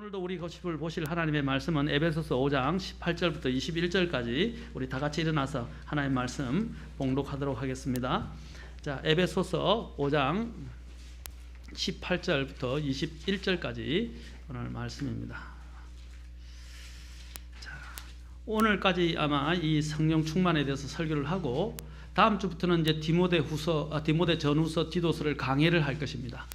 오늘도 우리 보실 하나님의 말씀은 에베소서 5장 18절부터 21절까지 우리 다 같이 일어나서 하나님의 말씀 봉독하도록 하겠습니다. 자, 에베소서 5장 18절부터 21절까지 오늘 말씀입니다. 자, 오늘까지 아마 이 성령 충만에 대해서 설교를 하고 다음 주부터는 이제 디모데 전후서 디도서를 강해를 할 것입니다.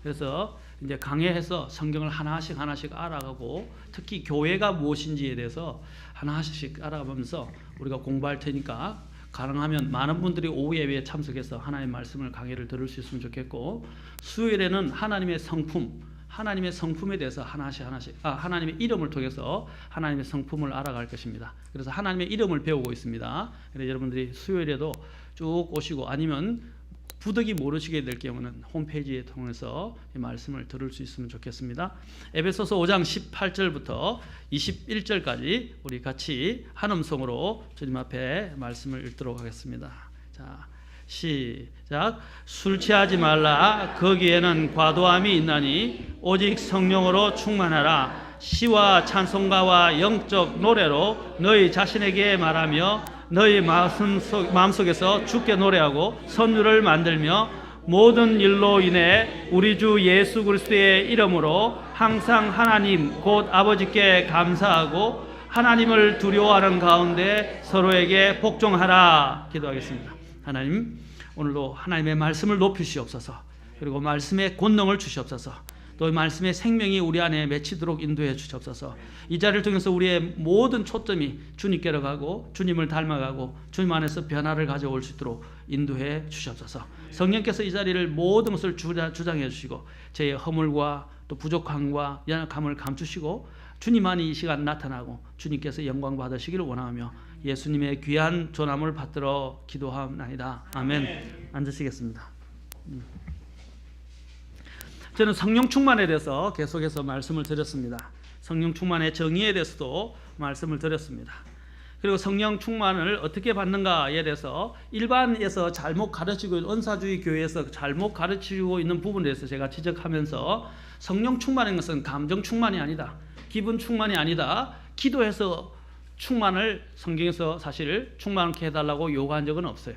그래서 이제 강해해서 성경을 하나씩 알아가고 특히 교회가 무엇인지에 대해서 하나씩 알아가면서 우리가 공부할 테니까 가능하면 많은 분들이 오후 예배에 참석해서 하나님의 말씀을 강해를 들을 수 있으면 좋겠고, 수요일에는 하나님의 성품에 대해서 하나님의 이름을 통해서 하나님의 성품을 알아갈 것입니다. 그래서 하나님의 이름을 배우고 있습니다. 그래서 여러분들이 수요일에도 쭉 오시고, 아니면 부득이 모르시게 될 경우는 홈페이지에 통해서 이 말씀을 들을 수 있으면 좋겠습니다. 에베소서 5장 18절부터 21절까지 우리 같이 한 음성으로 주님 앞에 말씀을 읽도록 하겠습니다. 자, 시작. 술 취하지 말라. 거기에는 과도함이 있나니 오직 성령으로 충만하라. 시와 찬송가와 영적 노래로 너희 자신에게 말하며 너희 마음속에서 주께 노래하고 선율을 만들며 모든 일로 인해 우리 주 예수 그리스도의 이름으로 항상 하나님 곧 아버지께 감사하고 하나님을 두려워하는 가운데 서로에게 복종하라. 기도하겠습니다. 하나님, 오늘도 하나님의 말씀을 높이시옵소서. 그리고 말씀의 권능을 주시옵소서. 또 말씀의 생명이 우리 안에 맺히도록 인도해 주시옵소서. 이 자리를 통해서 우리의 모든 초점이 주님께로 가고 주님을 닮아가고 주님 안에서 변화를 가져올 수 있도록 인도해 주시옵소서. 성령께서 이 자리를 모든 것을 주장해 주시고 제 허물과 또 부족함과 연약함을 감추시고 주님만이 이 시간 나타나고 주님께서 영광 받으시기를 원하며 예수님의 귀한 존함을 받들어 기도하옵나이다. 아멘. 앉으시겠습니다. 저는 성령 충만에 대해서 계속해서 말씀을 드렸습니다. 성령 충만의 정의에 대해서도 말씀을 드렸습니다. 그리고 성령 충만을 어떻게 받는가에 대해서 일반에서 잘못 가르치고 있는 은사주의 교회에서 잘못 가르치고 있는 부분에 대해서 제가 지적하면서 성령 충만인 것은 감정 충만이 아니다. 기분 충만이 아니다. 기도해서 충만을 성경에서 사실 충만케 해달라고 요구한 적은 없어요.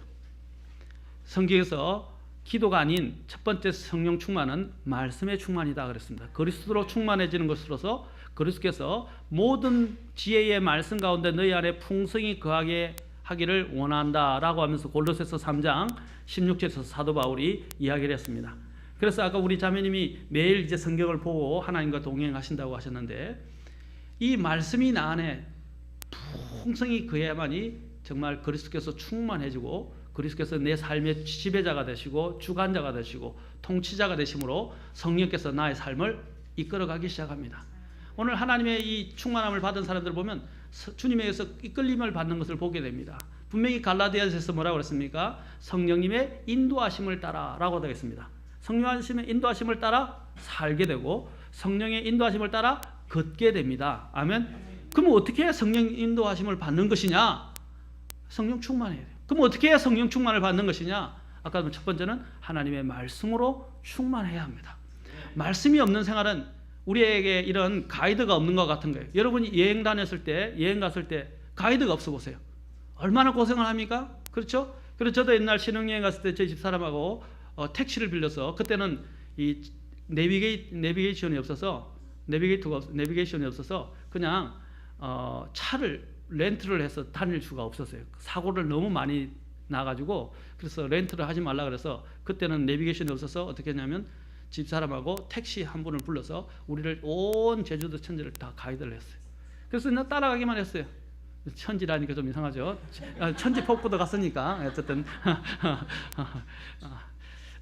성경에서 기도가 아닌 첫 번째 성령 충만은 말씀의 충만이다 그랬습니다. 그리스도로 충만해지는 것으로서 그리스도께서 모든 지혜의 말씀 가운데 너희 안에 풍성히 거하게 하기를 원한다라고 하면서 골로새서 3장 16절에서 사도 바울이 이야기를 했습니다. 그래서 아까 우리 자매님이 매일 이제 성경을 보고 하나님과 동행하신다고 하셨는데, 이 말씀이 나 안에 풍성히 거해야만이 정말 그리스도께서 충만해지고 그리스도께서 내 삶의 지배자가 되시고 주관자가 되시고 통치자가 되심으로 성령께서 나의 삶을 이끌어가기 시작합니다. 오늘 하나님의 이 충만함을 받은 사람들을 보면 주님에게서 이끌림을 받는 것을 보게 됩니다. 분명히 갈라디아서에서 뭐라고 그랬습니까? 성령님의 인도하심을 따라라고 되어 있습니다. 성령님의 인도하심을 따라 살게 되고 성령의 인도하심을 따라 걷게 됩니다. 아멘. 그럼 어떻게 해야 성령 인도하심을 받는 것이냐? 성령 충만해야 돼요. 그럼 어떻게 해야 성령 충만을 받는 것이냐? 아까 첫 번째는 하나님의 말씀으로 충만해야 합니다. 말씀이 없는 생활은 우리에게 이런 가이드가 없는 것 같은 거예요. 여러분이 여행 갔을 때 가이드가 없어 보세요. 얼마나 고생을 합니까? 그렇죠? 그래서 저도 옛날 신혼여행 갔을 때 저희 집사람하고 택시를 빌려서, 그때는 이 내비게이션이 없어서 그냥 차를 렌트를 해서 다닐 수가 없었어요. 사고를 너무 많이 나가지고, 그래서 렌트를 하지 말라 그래서 그때는 내비게이션이 없어서 어떻게 했냐면 집사람하고 택시 한 분을 불러서 우리를 온 제주도 천지를 다 가이드를 했어요. 그래서 나 따라가기만 했어요. 천지라니까 좀 이상하죠. 천지 폭포도 갔으니까 어쨌든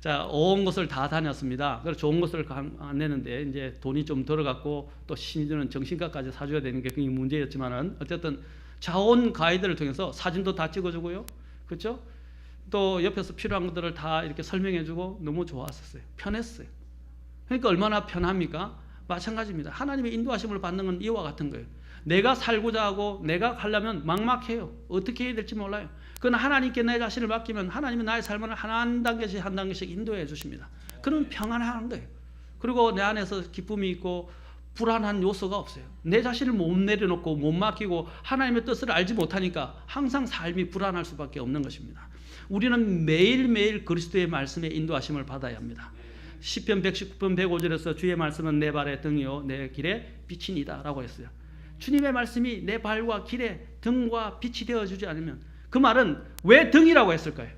자, 온 곳을 다 다녔습니다. 그래서 좋은 곳을 안 내는데 이제 돈이 좀 들어갔고 또 심지어는 정신과까지 사줘야 되는 게 그게 문제였지만은 어쨌든 자원 가이드를 통해서 사진도 다 찍어주고요, 그렇죠? 또 옆에서 필요한 것들을 다 이렇게 설명해주고 너무 좋았었어요. 편했어요. 그러니까 얼마나 편합니까? 마찬가지입니다. 하나님의 인도하심을 받는 건 이와 같은 거예요. 내가 살고자 하고 내가 가려면 막막해요. 어떻게 해야 될지 몰라요. 그러나 하나님께 내 자신을 맡기면 하나님은 나의 삶을 한 단계씩 인도해 주십니다. 그러면 평안한 거예요. 그리고 내 안에서 기쁨이 있고 불안한 요소가 없어요. 내 자신을 못 내려놓고 못 맡기고 하나님의 뜻을 알지 못하니까 항상 삶이 불안할 수밖에 없는 것입니다. 우리는 매일매일 그리스도의 말씀에 인도하심을 받아야 합니다. 시편 119편 105절에서 주의 말씀은 내 발의 등이요 내 길에 빛이니이다 라고 했어요. 주님의 말씀이 내 발과 길에 등과 빛이 되어주지 않으면, 그 말은 왜 등이라고 했을까요?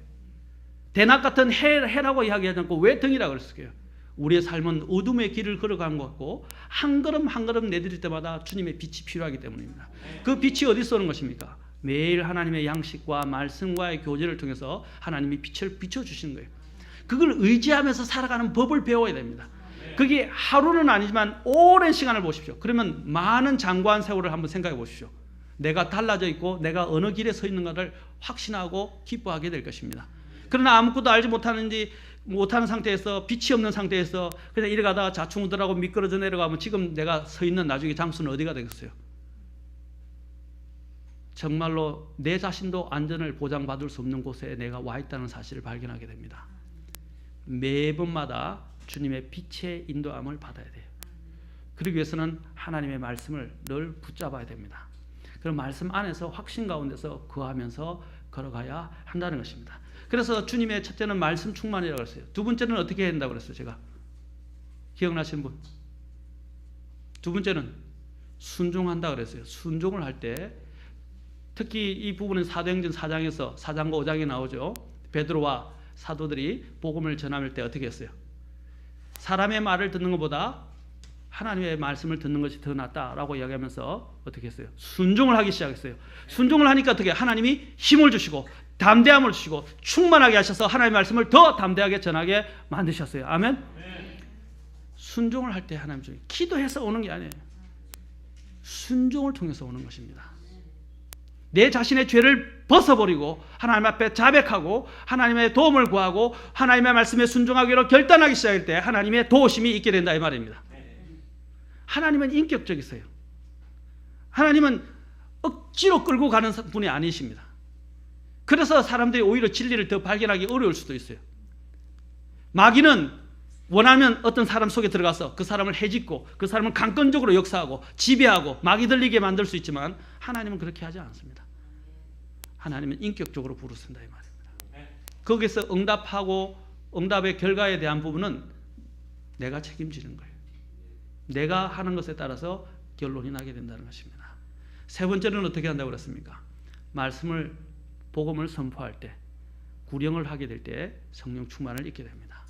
대낮 같은 해라고 이야기하지 않고 왜 등이라고 했을까요? 우리의 삶은 어둠의 길을 걸어가는 것 같고 한 걸음 한 걸음 내디딜 때마다 주님의 빛이 필요하기 때문입니다. 그 빛이 어디서 오는 것입니까? 매일 하나님의 양식과 말씀과의 교제를 통해서 하나님이 빛을 비춰주시는 거예요. 그걸 의지하면서 살아가는 법을 배워야 됩니다. 그게 하루는 아니지만 오랜 시간을 보십시오. 그러면 많은 장구한 세월을 한번 생각해 보십시오. 내가 달라져 있고 내가 어느 길에 서 있는가를 확신하고 기뻐하게 될 것입니다. 그러나 아무것도 알지 못하는 상태에서, 빛이 없는 상태에서 그냥 이래 가다가 좌충우돌하고 미끄러져 내려가면 지금 내가 서 있는 나중에 장소는 어디가 되겠어요? 정말로 내 자신도 안전을 보장받을 수 없는 곳에 내가 와 있다는 사실을 발견하게 됩니다. 매번마다 주님의 빛의 인도함을 받아야 돼요. 그러기 위해서는 하나님의 말씀을 늘 붙잡아야 됩니다. 그런 말씀 안에서 확신 가운데서 거하면서 걸어가야 한다는 것입니다. 그래서 주님의 첫째는 말씀 충만이라고 했어요. 두 번째는 어떻게 해야 된다고 그랬어요? 제가 기억나시는 분? 두 번째는 순종한다고 그랬어요. 순종을 할 때 특히 이 부분은 사도행전 4장에서 4장과 5장에 나오죠. 베드로와 사도들이 복음을 전할 때 어떻게 했어요? 사람의 말을 듣는 것보다 하나님의 말씀을 듣는 것이 더 낫다라고 이야기하면서 어떻게 했어요? 순종을 하기 시작했어요. 순종을 하니까 어떻게? 하나님이 힘을 주시고 담대함을 주시고 충만하게 하셔서 하나님의 말씀을 더 담대하게 전하게 만드셨어요. 아멘? 순종을 할 때 하나님 중에 기도해서 오는 게 아니에요. 순종을 통해서 오는 것입니다. 내 자신의 죄를 벗어버리고 하나님 앞에 자백하고 하나님의 도움을 구하고 하나님의 말씀에 순종하기로 결단하기 시작할 때 하나님의 도우심이 있게 된다 이 말입니다. 하나님은 인격적이세요. 하나님은 억지로 끌고 가는 분이 아니십니다. 그래서 사람들이 오히려 진리를 더 발견하기 어려울 수도 있어요. 마귀는 원하면 어떤 사람 속에 들어가서 그 사람을 해짓고 그 사람을 강권적으로 역사하고 지배하고 마귀 들리게 만들 수 있지만 하나님은 그렇게 하지 않습니다. 하나님은 인격적으로 부르신다 이 말입니다. 거기서 응답하고 응답의 결과에 대한 부분은 내가 책임지는 거예요. 내가 하는 것에 따라서 결론이 나게 된다는 것입니다. 세 번째는 어떻게 한다고 그랬습니까? 말씀을 복음을 선포할 때, 구령을 하게 될 때 성령 충만을 잊게 됩니다.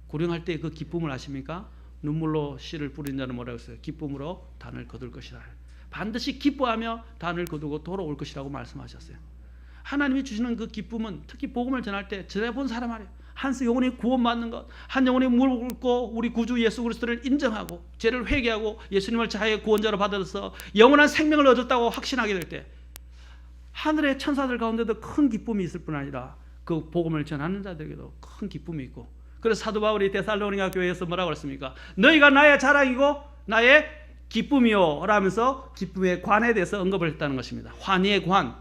구령할 때 그 기쁨을 아십니까? 눈물로 씨를 뿌린 자는 뭐라고 했어요? 기쁨으로 단을 거둘 것이라. 반드시 기뻐하며 단을 거두고 돌아올 것이라고 말씀하셨어요. 하나님이 주시는 그 기쁨은 특히 복음을 전할 때 전해본 사람 아니에요. 한 영혼이 구원받는 것, 한 영혼이 무릎 꿇고 우리 구주 예수 그리스도를 인정하고 죄를 회개하고 예수님을 자기의 구원자로 받아서 영원한 생명을 얻었다고 확신하게 될 때 하늘의 천사들 가운데도 큰 기쁨이 있을 뿐 아니라 그 복음을 전하는 자들에게도 큰 기쁨이 있고, 그래서 사도 바울이 데살로니가 교회에서 뭐라고 했습니까? 너희가 나의 자랑이고 나의 기쁨이요 라면서 기쁨의 관에 대해서 언급을 했다는 것입니다. 환희의 관,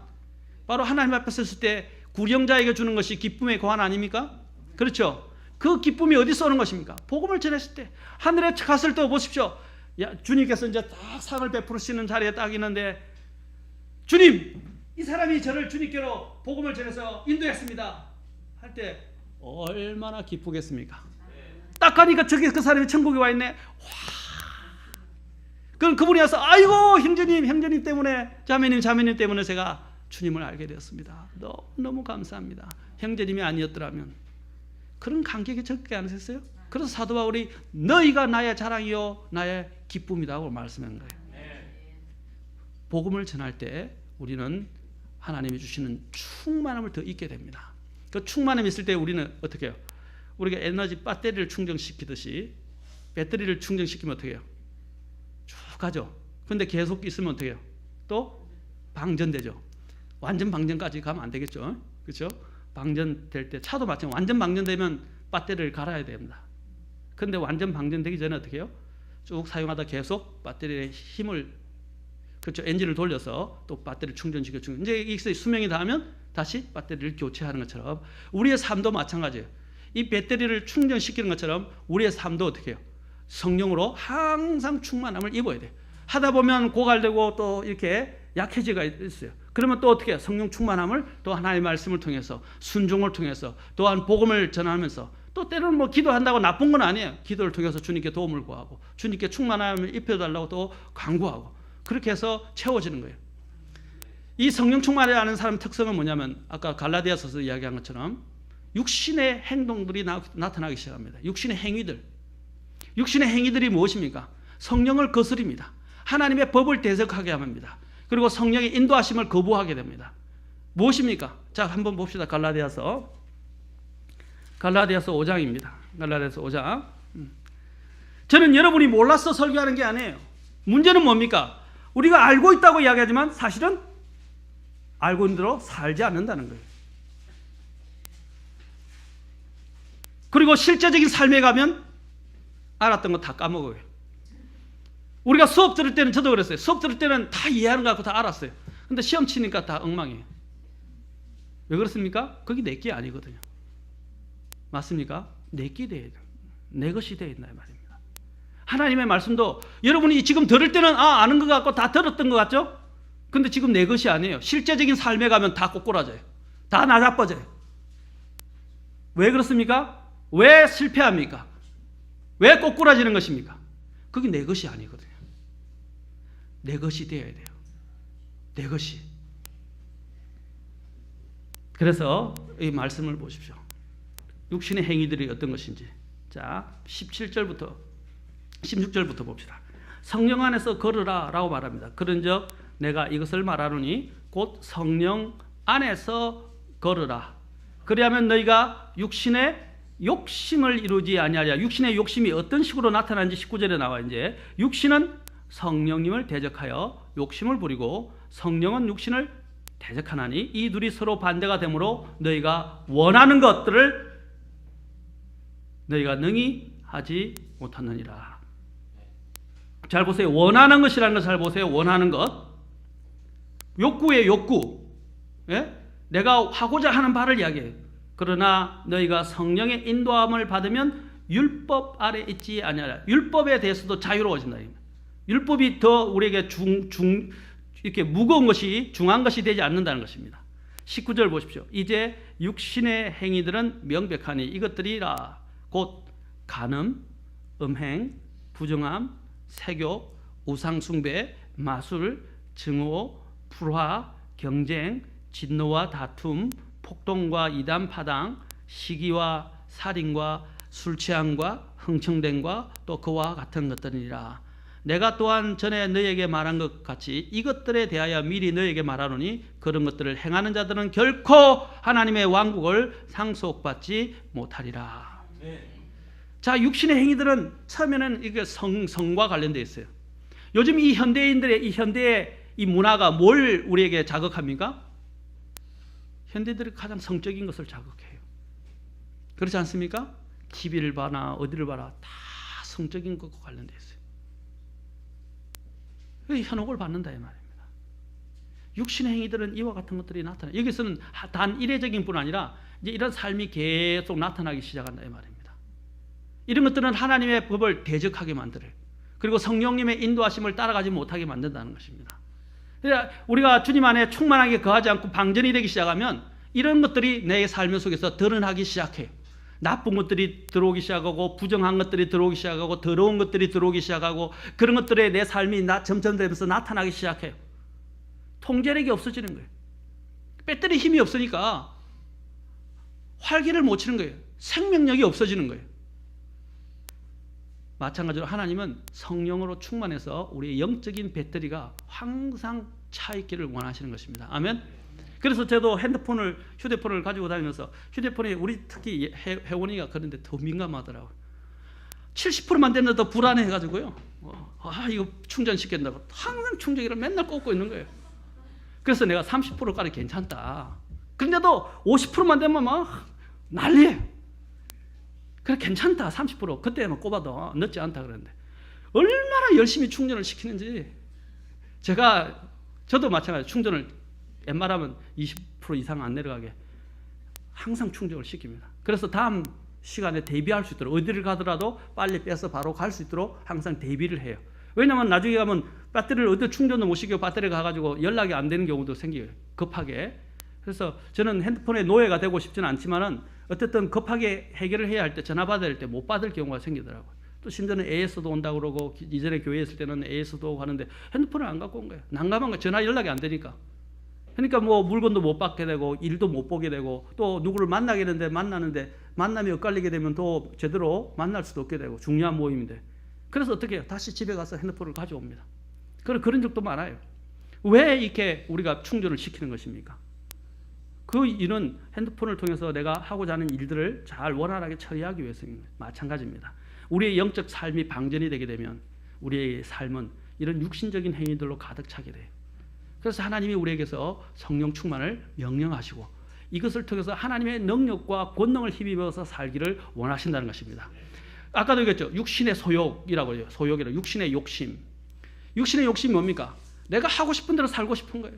바로 하나님 앞에 섰을 때 구령자에게 주는 것이 기쁨의 관 아닙니까? 그렇죠? 그 기쁨이 어디서 오는 것입니까? 복음을 전했을 때 하늘에 갔을 때 보십시오. 주님께서 이제 딱 상을 베푸시는 자리에 딱 있는데, 주님 이 사람이 저를 주님께로 복음을 전해서 인도했습니다 할 때 얼마나 기쁘겠습니까? 딱 가니까 저기 그 사람이 천국에 와 있네. 와. 그럼 그분이 와서 아이고 형제님 때문에 자매님 때문에 제가 주님을 알게 되었습니다. 너무 감사합니다. 형제님이 아니었더라면. 그런 감격이 적게 안 하셨어요? 그래서 사도 바울이 너희가 나의 자랑이요 나의 기쁨이라고 말씀한 거예요. 복음을 전할 때 우리는 하나님이 주시는 충만함을 더 잊게 됩니다. 그 충만함이 있을 때 우리는 어떻게 해요? 우리가 에너지 배터리를 충전시키듯이 배터리를 충전시키면 어떻게 해요? 쭉 가죠. 그런데 계속 있으면 어떻게 해요? 또 방전되죠. 완전 방전까지 가면 안 되겠죠. 그렇죠? 방전될 때 차도 마찬가지. 완전 방전되면 배터리를 갈아야 됩니다. 그런데 완전 방전되기 전에 어떻게 해요? 쭉 사용하다 계속 배터리의 힘을, 그렇죠, 엔진을 돌려서 또 배터리를 충전시켜 이제 이게 수명이 닿으면 다시 배터리를 교체하는 것처럼 우리의 삶도 마찬가지예요. 이 배터리를 충전시키는 것처럼 우리의 삶도 어떻게 해요? 성령으로 항상 충만함을 입어야 돼요. 하다 보면 고갈되고 또 이렇게 약해지가 있어요. 그러면 또 어떻게 해요? 성령 충만함을 또 하나님의 말씀을 통해서 순종을 통해서 또한 복음을 전하면서 또 때로는 뭐 기도한다고 나쁜 건 아니에요. 기도를 통해서 주님께 도움을 구하고 주님께 충만함을 입혀달라고 또 간구하고 그렇게 해서 채워지는 거예요. 이 성령 충만을 아는 사람 특성은 뭐냐면 아까 갈라디아서서 이야기한 것처럼 육신의 행동들이 나타나기 시작합니다. 육신의 행위들. 육신의 행위들이 무엇입니까? 성령을 거스립니다. 하나님의 법을 대적하게 합니다. 그리고 성령의 인도하심을 거부하게 됩니다. 무엇입니까? 자, 한번 봅시다. 갈라디아서 5장입니다. 갈라디아서 5장. 저는 여러분이 몰라서 설교하는 게 아니에요. 문제는 뭡니까? 우리가 알고 있다고 이야기하지만 사실은 알고 있는 대로 살지 않는다는 거예요. 그리고 실제적인 삶에 가면 알았던 거 다 까먹어요. 우리가 수업 들을 때는 저도 그랬어요. 수업 들을 때는 다 이해하는 것 같고 다 알았어요. 근데 시험 치니까 다 엉망이에요. 왜 그렇습니까? 그게 내게 아니거든요. 맞습니까? 내게 돼야 돼요. 내 것이 돼야 된다 이 말입니다. 하나님의 말씀도 여러분이 지금 들을 때는 아는 것 같고 다 들었던 것 같죠? 근데 지금 내 것이 아니에요. 실제적인 삶에 가면 다 꼬꾸라져요. 다 나자빠져요. 왜 그렇습니까? 왜 실패합니까? 왜 꼬꾸라지는 것입니까? 그게 내 것이 아니거든요. 내 것이 되어야 돼요. 내 것이. 그래서 이 말씀을 보십시오. 육신의 행위들이 어떤 것인지. 자, 16절부터 봅시다. 성령 안에서 걸으라 라고 말합니다. 그런즉 내가 이것을 말하노니 곧 성령 안에서 걸으라. 그리하면 너희가 육신의 욕심을 이루지 아니하리라. 육신의 욕심이 어떤 식으로 나타나는지 19절에 나와. 이제 육신은 성령님을 대적하여 욕심을 부리고 성령은 육신을 대적하나니 이 둘이 서로 반대가 되므로 너희가 원하는 것들을 너희가 능히 하지 못하느니라. 잘 보세요. 원하는 것이라는 걸 잘 보세요. 원하는 것. 욕구의 욕구. 예? 내가 하고자 하는 바를 이야기해요. 그러나 너희가 성령의 인도함을 받으면 율법 아래 있지 아니하라. 율법에 대해서도 자유로워진다. 율법이 더 우리에게 이렇게 무거운 것이 중한 것이 되지 않는다는 것입니다. 19절 보십시오. 이제 육신의 행위들은 명백하니 이것들이라 곧 간음, 음행, 부정함, 세교, 우상숭배, 마술, 증오, 불화, 경쟁, 진노와 다툼, 폭동과 이단 파당, 시기와 살인과 술취함과 흥청됨과 또 그와 같은 것들이라. 내가 또한 전에 너희에게 말한 것 같이 이것들에 대하여 미리 너희에게 말하노니 그런 것들을 행하는 자들은 결코 하나님의 왕국을 상속받지 못하리라. 자, 육신의 행위들은 처음에는 이게 성과 관련되어 있어요. 요즘 이 현대의 이 문화가 뭘 우리에게 자극합니까? 현대들이 가장 성적인 것을 자극해요. 그렇지 않습니까? TV를 봐나 어디를 봐라 다 성적인 것과 관련되어 있어요. 현혹을 받는다 이 말입니다. 육신의 행위들은 이와 같은 것들이 나타나요. 여기서는 단 이례적인 뿐 아니라 이제 이런 삶이 계속 나타나기 시작한다 이 말입니다. 이런 것들은 하나님의 법을 대적하게 만들어요. 그리고 성령님의 인도하심을 따라가지 못하게 만든다는 것입니다. 우리가 주님 안에 충만하게 거하지 않고 방전이 되기 시작하면 이런 것들이 내 삶 속에서 드러나기 시작해요. 나쁜 것들이 들어오기 시작하고 부정한 것들이 들어오기 시작하고 더러운 것들이 들어오기 시작하고 그런 것들에 내 삶이 점점 되면서 나타나기 시작해요. 통제력이 없어지는 거예요. 배터리 힘이 없으니까 활기를 못 치는 거예요. 생명력이 없어지는 거예요. 마찬가지로 하나님은 성령으로 충만해서 우리의 영적인 배터리가 항상 차 있기를 원하시는 것입니다. 아멘. 그래서 저도 휴대폰을 가지고 다니면서 휴대폰이 우리 특히 혜원이가 그런데 더 민감하더라고요. 70%만 되면 더 불안해가지고요. 이거 충전시킨다고 항상 충전기를 맨날 꽂고 있는 거예요. 그래서 내가 30%까지 괜찮다. 그런데도 50%만 되면 막 난리예요. 그래 괜찮다 30% 그때만 꼽아도 늦지 않다 그러는데 얼마나 열심히 충전을 시키는지 저도 마찬가지로 충전을 웬만하면 20% 이상 안 내려가게 항상 충전을 시킵니다. 그래서 다음 시간에 대비할 수 있도록 어디를 가더라도 빨리 빼서 바로 갈 수 있도록 항상 대비를 해요. 왜냐하면 나중에 가면 배터리를 어디 충전도 못 시키고 배터리가 가가지고 연락이 안 되는 경우도 생겨요. 급하게. 그래서 저는 핸드폰의 노예가 되고 싶지는 않지만은 어쨌든 급하게 해결을 해야 할 때 전화 받을 때 못 받을 경우가 생기더라고요. 또 심지어는 AS도 온다고 그러고 이전에 교회에 있을 때는 AS도 오고 하는데 핸드폰을 안 갖고 온 거예요. 난감한 거예요. 전화 연락이 안 되니까. 그러니까 뭐 물건도 못 받게 되고 일도 못 보게 되고 또 누구를 만나게 되는데 만남이 엇갈리게 되면 또 제대로 만날 수도 없게 되고 중요한 모임인데 그래서 어떻게 해요? 다시 집에 가서 핸드폰을 가져옵니다. 그런 적도 많아요. 왜 이렇게 우리가 충전을 시키는 것입니까? 그 일은 핸드폰을 통해서 내가 하고자 하는 일들을 잘 원활하게 처리하기 위해서입니다. 마찬가지입니다. 우리의 영적 삶이 방전이 되게 되면 우리의 삶은 이런 육신적인 행위들로 가득 차게 돼요. 그래서 하나님이 우리에게서 성령 충만을 명령하시고 이것을 통해서 하나님의 능력과 권능을 힘입어서 살기를 원하신다는 것입니다. 아까도 얘기했죠. 육신의 소욕이라고 해요. 소욕이라고. 육신의 욕심. 육신의 욕심이 뭡니까? 내가 하고 싶은 대로 살고 싶은 거예요.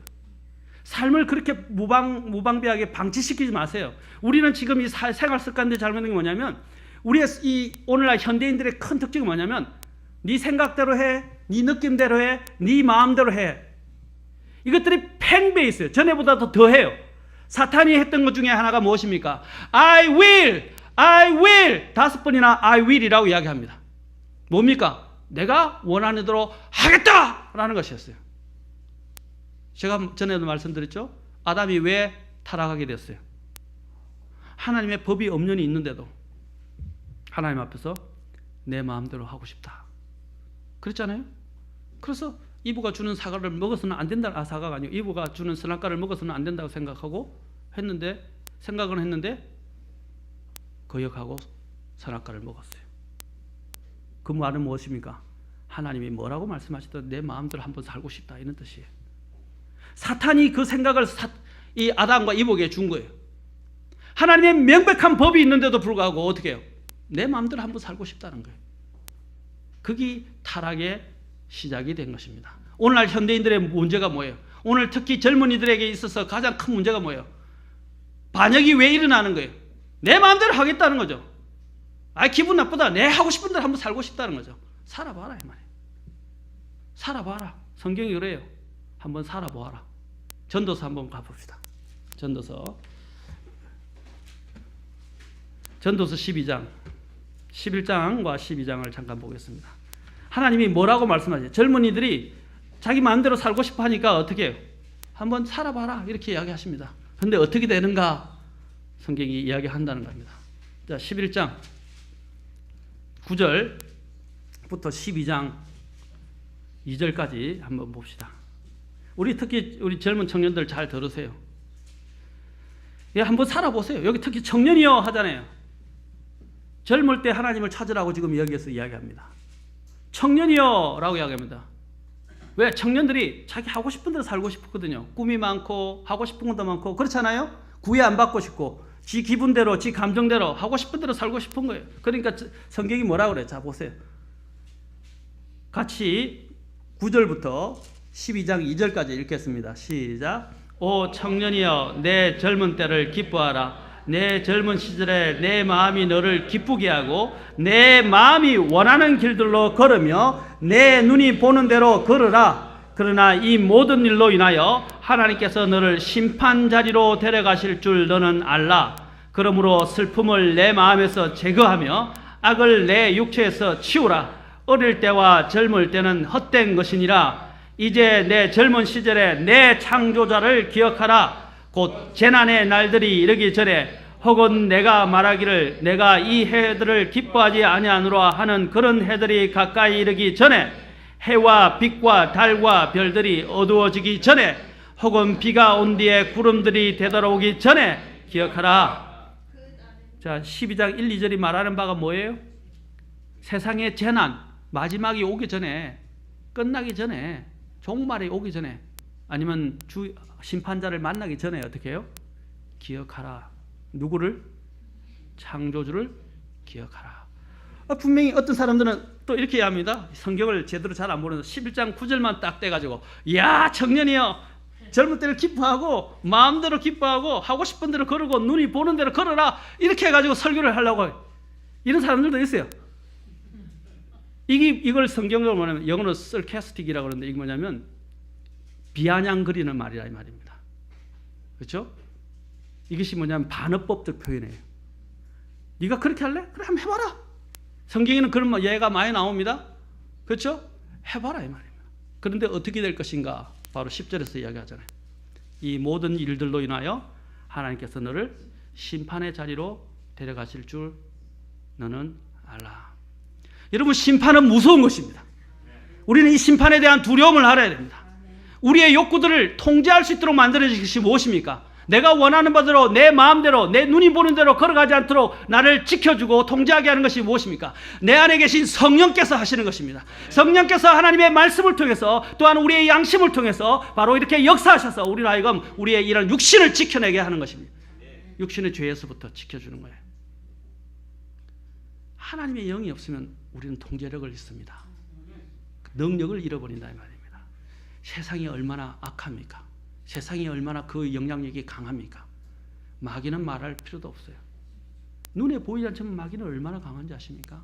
삶을 그렇게 무방비하게 방치시키지 마세요. 우리는 지금 이 생활 습관들이 잘못된 게 뭐냐면 우리의 이 오늘날 현대인들의 큰 특징이 뭐냐면 네 생각대로 해, 네 느낌대로 해, 네 마음대로 해. 이것들이 팽배해 있어요. 전에보다 더 해요. 사탄이 했던 것 중에 하나가 무엇입니까? I will 5번이나 I will이라고 이야기합니다. 뭡니까? 내가 원하는 대로 하겠다라는 것이었어요. 제가 전에도 말씀드렸죠. 아담이 왜 타락하게 됐어요? 하나님의 법이 엄연히 있는데도 하나님 앞에서 내 마음대로 하고 싶다. 그랬잖아요. 그래서 이브가 주는 사과를 먹어서는 안 된다. 사과가 아니고 이브가 주는 선악과를 먹어서는 안 된다고 생각은 했는데 거역하고 선악과를 먹었어요. 그 말은 무엇입니까? 하나님이 뭐라고 말씀하시든 내 마음대로 한번 살고 싶다 이런 뜻이에요. 사탄이 그 생각을 이 아담과 이브에게 준 거예요. 하나님의 명백한 법이 있는데도 불구하고 어떻게 해요? 내 마음대로 한번 살고 싶다는 거예요. 그게 타락의 시작이 된 것입니다. 오늘날 현대인들의 문제가 뭐예요? 오늘 특히 젊은이들에게 있어서 가장 큰 문제가 뭐예요? 반역이 왜 일어나는 거예요? 내 마음대로 하겠다는 거죠. 기분 나쁘다. 내 하고 싶은 대로 한번 살고 싶다는 거죠. 살아봐라 이 말이에요. 살아봐라. 성경이 그래요. 한번 살아보아라. 전도서 한번 가봅시다. 전도서 12장 11장과 12장을 잠깐 보겠습니다. 하나님이 뭐라고 말씀하세요? 젊은이들이 자기 마음대로 살고 싶어 하니까 어떻게 해요? 한번 살아봐라 이렇게 이야기하십니다. 그런데 어떻게 되는가? 성경이 이야기한다는 겁니다. 자, 11장 9절부터 12장 2절까지 한번 봅시다. 특히 우리 젊은 청년들 잘 들으세요. 한번 살아보세요. 여기 특히 청년이여 하잖아요. 젊을 때 하나님을 찾으라고 지금 여기에서 이야기합니다. 청년이여 라고 이야기합니다. 왜? 청년들이 자기 하고 싶은 대로 살고 싶거든요. 꿈이 많고 하고 싶은 것도 많고 그렇잖아요. 구애 안 받고 싶고 지 기분대로 지 감정대로 하고 싶은 대로 살고 싶은 거예요. 그러니까 성경이 뭐라고 그래요? 자 보세요. 같이 9절부터 12장 2절까지 읽겠습니다. 시작. 오 청년이여 내 젊은 때를 기뻐하라. 내 젊은 시절에 내 마음이 너를 기쁘게 하고 내 마음이 원하는 길들로 걸으며 내 눈이 보는 대로 걸으라. 그러나 이 모든 일로 인하여 하나님께서 너를 심판자리로 데려가실 줄 너는 알라. 그러므로 슬픔을 내 마음에서 제거하며 악을 내 육체에서 치우라. 어릴 때와 젊을 때는 헛된 것이니라. 이제 내 젊은 시절에 내 창조자를 기억하라. 곧 재난의 날들이 이르기 전에 혹은 내가 말하기를 내가 이 해들을 기뻐하지 아니하노라 하는 그런 해들이 가까이 이르기 전에 해와 빛과 달과 별들이 어두워지기 전에 혹은 비가 온 뒤에 구름들이 되돌아오기 전에 기억하라. 자, 12장 1, 2절이 말하는 바가 뭐예요? 세상의 재난, 마지막이 오기 전에, 끝나기 전에, 종말이 오기 전에, 아니면 심판자를 만나기 전에 어떻게 해요? 기억하라. 누구를? 창조주를 기억하라. 분명히 어떤 사람들은 또 이렇게 합니다. 성경을 제대로 잘 안 보는데 11장 9절만 딱 떼가지고 야 청년이여 젊은 때를 기뻐하고 마음대로 기뻐하고 하고 싶은 대로 걸으고 눈이 보는 대로 걸어라 이렇게 해가지고 설교를 하려고 이런 사람들도 있어요. 이걸 성경적으로 뭐냐면 영어로 sarcastic이라고 그러는데 이게 뭐냐면 비아냥거리는 말이라 이 말입니다. 그렇죠? 이것이 뭐냐면 반어법적 표현이에요. 네가 그렇게 할래? 그래 한번 해봐라. 성경에는 그런 예가 많이 나옵니다. 그렇죠? 해봐라 이 말입니다. 그런데 어떻게 될 것인가? 바로 10절에서 이야기하잖아요. 이 모든 일들로 인하여 하나님께서 너를 심판의 자리로 데려가실 줄 너는 알라. 여러분, 심판은 무서운 것입니다. 우리는 이 심판에 대한 두려움을 알아야 됩니다. 우리의 욕구들을 통제할 수 있도록 만들어진 것이 무엇입니까? 내가 원하는 바대로 내 마음대로 내 눈이 보는 대로 걸어가지 않도록 나를 지켜주고 통제하게 하는 것이 무엇입니까? 내 안에 계신 성령께서 하시는 것입니다. 성령께서 하나님의 말씀을 통해서 또한 우리의 양심을 통해서 바로 이렇게 역사하셔서 우리는 하여금 우리의 이런 육신을 지켜내게 하는 것입니다. 육신의 죄에서부터 지켜주는 거예요. 하나님의 영이 없으면 우리는 통제력을 잃습니다. 능력을 잃어버린다 이 말입니다. 세상이 얼마나 악합니까? 세상이 얼마나 그 영향력이 강합니까? 마귀는 말할 필요도 없어요. 눈에 보이지 않지만 마귀는 얼마나 강한지 아십니까?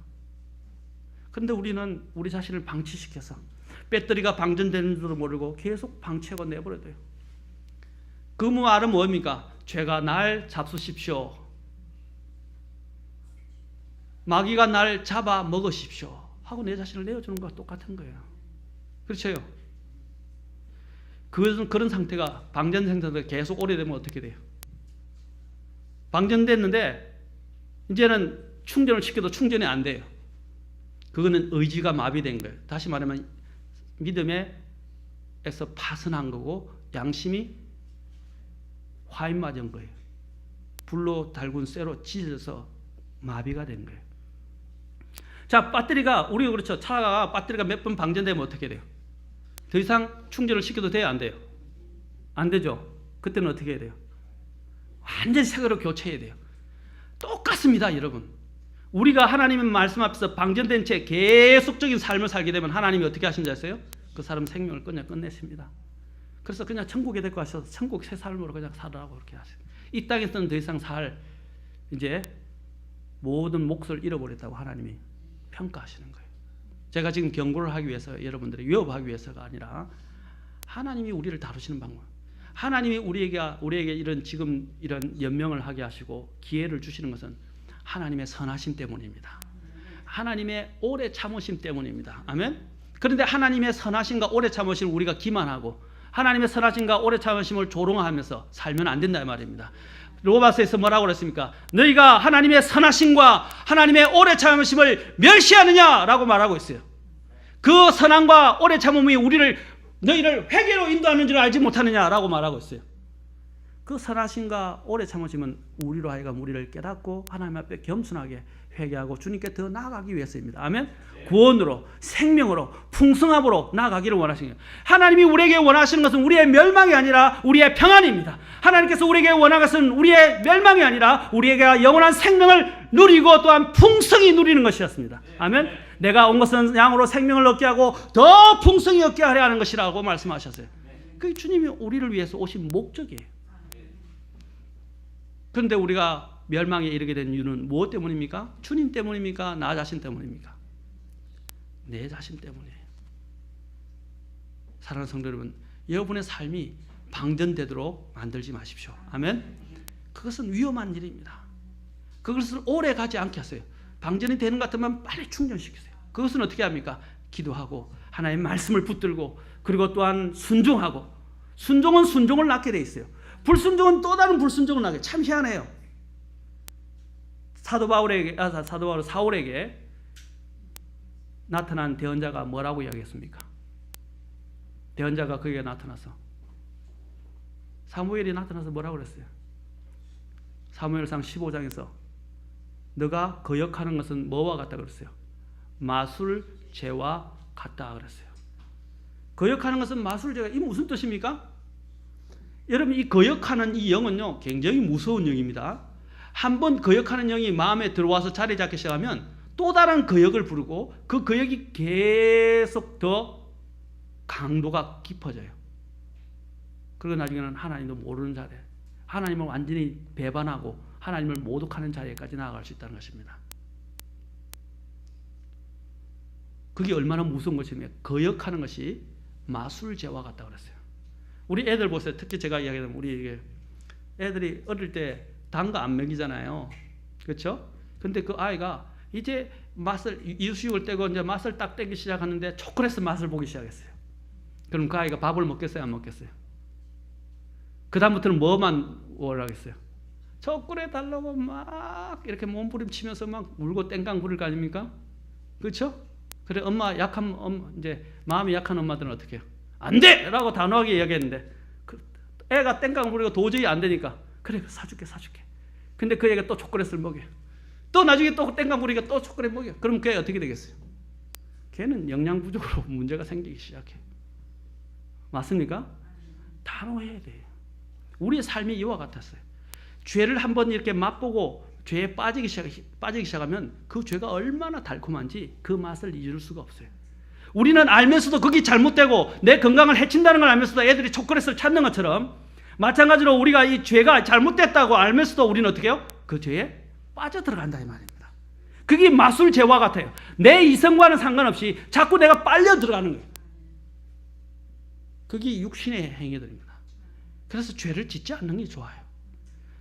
그런데 우리는 우리 자신을 방치시켜서 배터리가 방전되는 줄도 모르고 계속 방치하고 내버려둬요. 그 말은 뭡니까? 죄가 날 잡수십시오. 마귀가 날 잡아 먹으십시오 하고 내 자신을 내어주는 것과 똑같은 거예요. 그렇죠? 그런 상태가 방전된 상태가 계속 오래되면 어떻게 돼요? 방전됐는데 이제는 충전을 시켜도 충전이 안 돼요. 그거는 의지가 마비된 거예요. 다시 말하면 믿음에서 파선한 거고 양심이 화인 맞은 거예요. 불로 달군 쇠로 찢어져서 마비가 된 거예요. 자, 배터리가 우리가 그렇죠. 차가 배터리가 몇 번 방전되면 어떻게 돼요? 더 이상 충전을 시켜도 돼요? 안 돼요? 안 되죠. 그때는 어떻게 해야 돼요? 완전히 새 거로 교체해야 돼요. 똑같습니다, 여러분. 우리가 하나님의 말씀 앞에서 방전된 채 계속적인 삶을 살게 되면 하나님이 어떻게 하신지 아세요? 그 사람 생명을 그냥 끝냈습니다. 그래서 그냥 천국에 데리고 가셔서 천국 새 삶으로 그냥 살으라고 그렇게 하세요. 이 땅에서는 더 이상 이제 모든 몫을 잃어버렸다고 하나님이 평가하시는 거예요. 제가 지금 경고를 하기 위해서 여러분들을 위협하기 위해서가 아니라 하나님이 우리를 다루시는 방법. 하나님이 우리에게 이런 연명을 하게 하시고 기회를 주시는 것은 하나님의 선하심 때문입니다. 하나님의 오래 참으심 때문입니다. 아멘. 그런데 하나님의 선하심과 오래 참으심을 우리가 기만하고 하나님의 선하심과 오래 참으심을 조롱하면서 살면 안 된다 이 말입니다. 로마서에서 뭐라고 그랬습니까? 너희가 하나님의 선하심과 하나님의 오래 참으심을 멸시하느냐라고 말하고 있어요. 그 선함과 오래 참음이 너희를 회개로 인도하는 줄 알지 못하느냐라고 말하고 있어요. 그 선하심과 오래 참으심은 우리로 하여금 우리를 깨닫고 하나님 앞에 겸손하게 회개하고 주님께 더 나아가기 위해서입니다. 아멘. 구원으로 생명으로 풍성함으로 나아가기를 원하시는 거예요. 하나님이 우리에게 원하시는 것은 우리의 멸망이 아니라 우리의 평안입니다. 하나님께서 우리에게 원하는 것은 우리의 멸망이 아니라 우리에게 영원한 생명을 누리고 또한 풍성히 누리는 것이었습니다. 아멘. 내가 온 것은 양으로 생명을 얻게 하고 더 풍성히 얻게 하려 하는 것이라고 말씀하셨어요. 그게 주님이 우리를 위해서 오신 목적이에요. 그런데 우리가 멸망에 이르게 된 이유는 무엇 때문입니까? 주님 때문입니까? 나 자신 때문입니까? 내 자신 때문이에요. 사랑하는 성도 여러분, 여러분의 삶이 방전되도록 만들지 마십시오. 아멘. 그것은 위험한 일입니다. 그것을 오래 가지 않게 하세요. 방전이 되는 것 같으면 빨리 충전시키세요. 그것은 어떻게 합니까? 기도하고 하나님의 말씀을 붙들고 그리고 또한 순종하고. 순종은 순종을 낳게 돼 있어요. 불순종은 또 다른 불순종을 낳게. 참 희한해요. 사도 사울에게 나타난 대언자가 뭐라고 이야기했습니까? 대언자가 그에게 나타나서 사무엘이 나타나서 뭐라고 그랬어요? 사무엘상 15장에서 너가 거역하는 것은 뭐와 같다 그랬어요? 마술제와 같다 그랬어요. 거역하는 것은 마술제가 이 무슨 뜻입니까? 여러분, 이 거역하는 이 영은요 굉장히 무서운 영입니다. 한번 거역하는 영이 마음에 들어와서 자리 잡기 시작하면 또 다른 거역을 부르고 그 거역이 계속 더 강도가 깊어져요. 그리고 나중에는 하나님도 모르는 자리에 하나님을 완전히 배반하고 하나님을 모독하는 자리에까지 나아갈 수 있다는 것입니다. 그게 얼마나 무서운 것이냐. 거역하는 것이 마술제와 같다 그랬어요. 우리 애들 보세요. 특히 제가 이야기하면 우리 애들이 어릴 때 단 거 안 먹이잖아요. 그렇죠? 근데 그 아이가 이제 맛을 이유식을 떼고 이제 맛을 딱 떼기 시작하는데 초콜릿 맛을 보기 시작했어요. 그럼 그 아이가 밥을 먹겠어요? 안 먹겠어요? 그 다음부터는 뭐만 원하겠어요? 초콜릿 달라고 막 이렇게 몸부림치면서 막 울고 땡깡 부릴 거 아닙니까? 그렇죠? 그래 엄마 약한 이제 마음이 약한 엄마들은 어떻게 해요? 안 돼! 라고 단호하게 이야기했는데 애가 땡깡 부리고 도저히 안 되니까 그래 사줄게. 근데 그 애가 또 초콜릿을 먹여요. 또 나중에 또 땡깡 부리니까 또 초콜릿 먹여요. 그럼 걔 어떻게 되겠어요? 걔는 영양 부족으로 문제가 생기기 시작해요. 맞습니까? 단호해야 돼요. 우리의 삶이 이와 같았어요. 죄를 한번 이렇게 맛보고 죄에 빠지기 시작하면 그 죄가 얼마나 달콤한지 그 맛을 잊을 수가 없어요. 우리는 알면서도 그게 잘못되고 내 건강을 해친다는 걸 알면서도 애들이 초콜릿을 찾는 것처럼 마찬가지로 우리가 이 죄가 잘못됐다고 알면서도 우리는 어떻게 해요? 그 죄에 빠져들어간다 이 말입니다. 그게 마술죄와 같아요. 내 이성과는 상관없이 자꾸 내가 빨려 들어가는 거예요. 그게 육신의 행위들입니다. 그래서 죄를 짓지 않는 게 좋아요.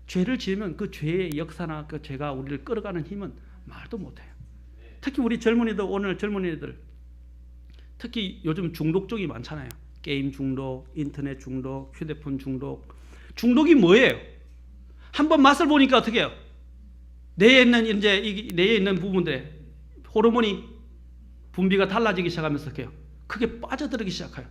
죄를 지으면 그 죄의 역사나 그 죄가 우리를 끌어가는 힘은 말도 못해요. 특히 우리 젊은이들, 오늘 젊은이들 특히 요즘 중독적이 많잖아요. 게임 중독, 인터넷 중독, 휴대폰 중독. 중독이 뭐예요? 한번 맛을 보니까 어떻게 해요? 뇌에 있는 부분들에 호르몬이 분비가 달라지기 시작하면서 어떻게 해요? 그게 빠져들기 시작해요.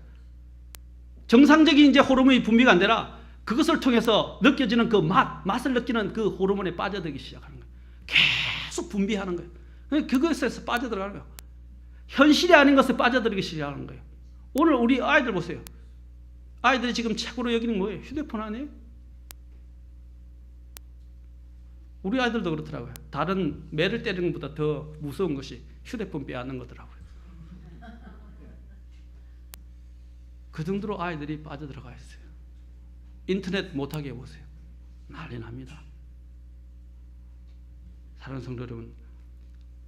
정상적인 이제 호르몬이 분비가 안 되라 그것을 통해서 느껴지는 그 맛을 느끼는 그 호르몬에 빠져들기 시작하는 거예요. 계속 분비하는 거예요. 그것에서 빠져들어가는 거예요. 현실이 아닌 것에 빠져들기 시작하는 거예요. 오늘 우리 아이들 보세요. 아이들이 지금 최고로 여기는 뭐예요? 휴대폰 아니에요? 우리 아이들도 그렇더라고요. 다른 매를 때리는 것보다 더 무서운 것이 휴대폰 빼앗는 거더라고요. 그 정도로 아이들이 빠져들어가 있어요. 인터넷 못하게 해보세요. 난리 납니다. 사랑하는 성도 여러분,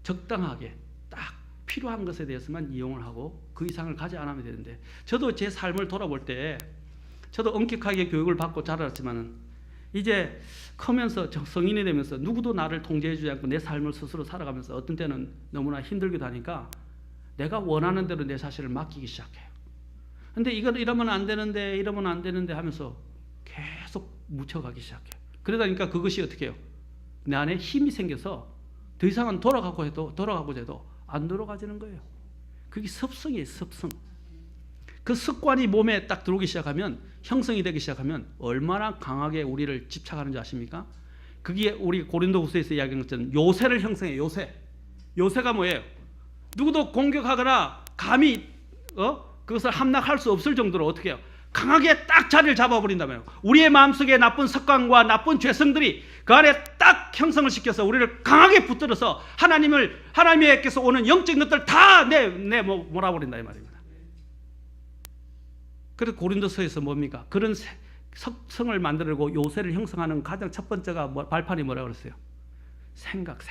적당하게 딱 필요한 것에 대해서만 이용을 하고 그 이상을 가지 않으면 되는데, 저도 제 삶을 돌아볼 때 저도 엄격하게 교육을 받고 자랐지만 이제 크면서 성인이 되면서 누구도 나를 통제해 주지 않고 내 삶을 스스로 살아가면서 어떤 때는 너무나 힘들기도 하니까 내가 원하는 대로 내 자신을 맡기기 시작해요. 근데 이러면 안 되는데 하면서 계속 묻혀가기 시작해요. 그러다 보니까 그것이 어떻게 해요? 내 안에 힘이 생겨서 더 이상은 돌아가고자 해도 안 돌아가지는 거예요. 그게 습성이에요, 습성. 그 습관이 몸에 딱 들어오기 시작하면, 형성이 되기 시작하면 얼마나 강하게 우리를 집착하는지 아십니까? 그게 우리 고린도후서에서 이야기한 것처럼 요새를 형성해요. 요새가 뭐예요? 누구도 공격하거나 감히 그것을 함락할 수 없을 정도로 어떻게 해요? 강하게 딱 자리를 잡아버린다며요. 우리의 마음속에 나쁜 습관과 나쁜 죄성들이 그 안에 딱 형성을 시켜서 우리를 강하게 붙들어서 하나님께서 오는 영적인 것들 다 몰아버린다 이 말입니다. 그래서 고린도서에서 뭡니까? 그런 성을 만들고 요새를 형성하는 가장 첫 번째가 발판이 뭐라고 그랬어요? 생각의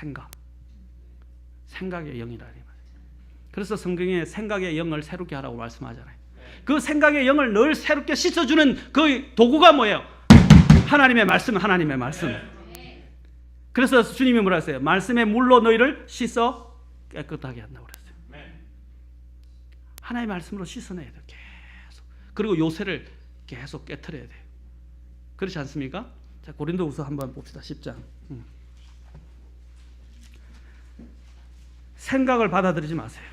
영이라 이 말이에요. 그래서 성경에 생각의 영을 새롭게 하라고 말씀하잖아요. 그 생각의 영을 늘 새롭게 씻어주는 그 도구가 뭐예요? 하나님의 말씀. 그래서 주님이 뭐라 했어요? 말씀의 물로 너희를 씻어 깨끗하게 한다고 그랬어요. 하나님의 말씀으로 씻어내야 돼요. 계속. 그리고 요새를 계속 깨트려야 돼요. 그렇지 않습니까? 자, 고린도후서 한번 봅시다. 10장. 생각을 받아들이지 마세요.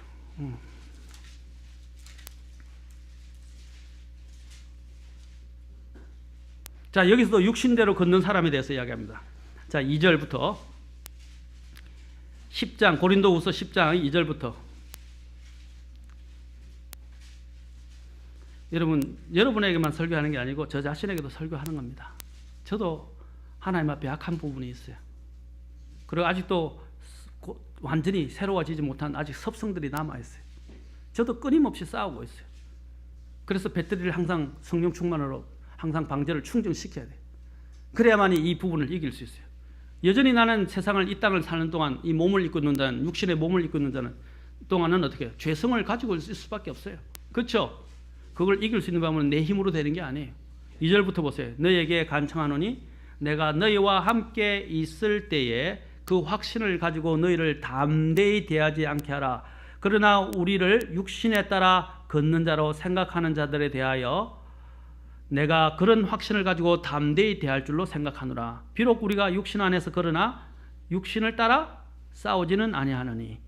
자, 여기서도 육신대로 걷는 사람에 대해서 이야기합니다. 자, 2절부터 10장, 고린도후서 10장 2절부터. 여러분에게만 설교하는 게 아니고 저 자신에게도 설교하는 겁니다. 저도 하나님 앞에 약한 부분이 있어요. 그리고 아직도 완전히 새로워지지 못한 아직 습성들이 남아있어요. 저도 끊임없이 싸우고 있어요. 그래서 배터리를 항상 성령 충만으로 항상 방제를 충전시켜야 돼요. 그래야만이 이 부분을 이길 수 있어요. 여전히 나는 세상을 이 땅을 사는 동안 이 몸을 입고 있는 자는, 육신의 몸을 입고 있는 자는 동안은 어떻게 해요? 죄성을 가지고 있을 수밖에 없어요. 그렇죠? 그걸 이길 수 있는 방법은 내 힘으로 되는 게 아니에요. 2절부터 보세요. 너희에게 간청하노니 내가 너희와 함께 있을 때에 그 확신을 가지고 너희를 담대히 대하지 않게 하라. 그러나 우리를 육신에 따라 걷는 자로 생각하는 자들에 대하여 내가 그런 확신을 가지고 담대히 대할 줄로 생각하노라. 비록 우리가 육신 안에서 걸으나 육신을 따라 싸우지는 아니하느니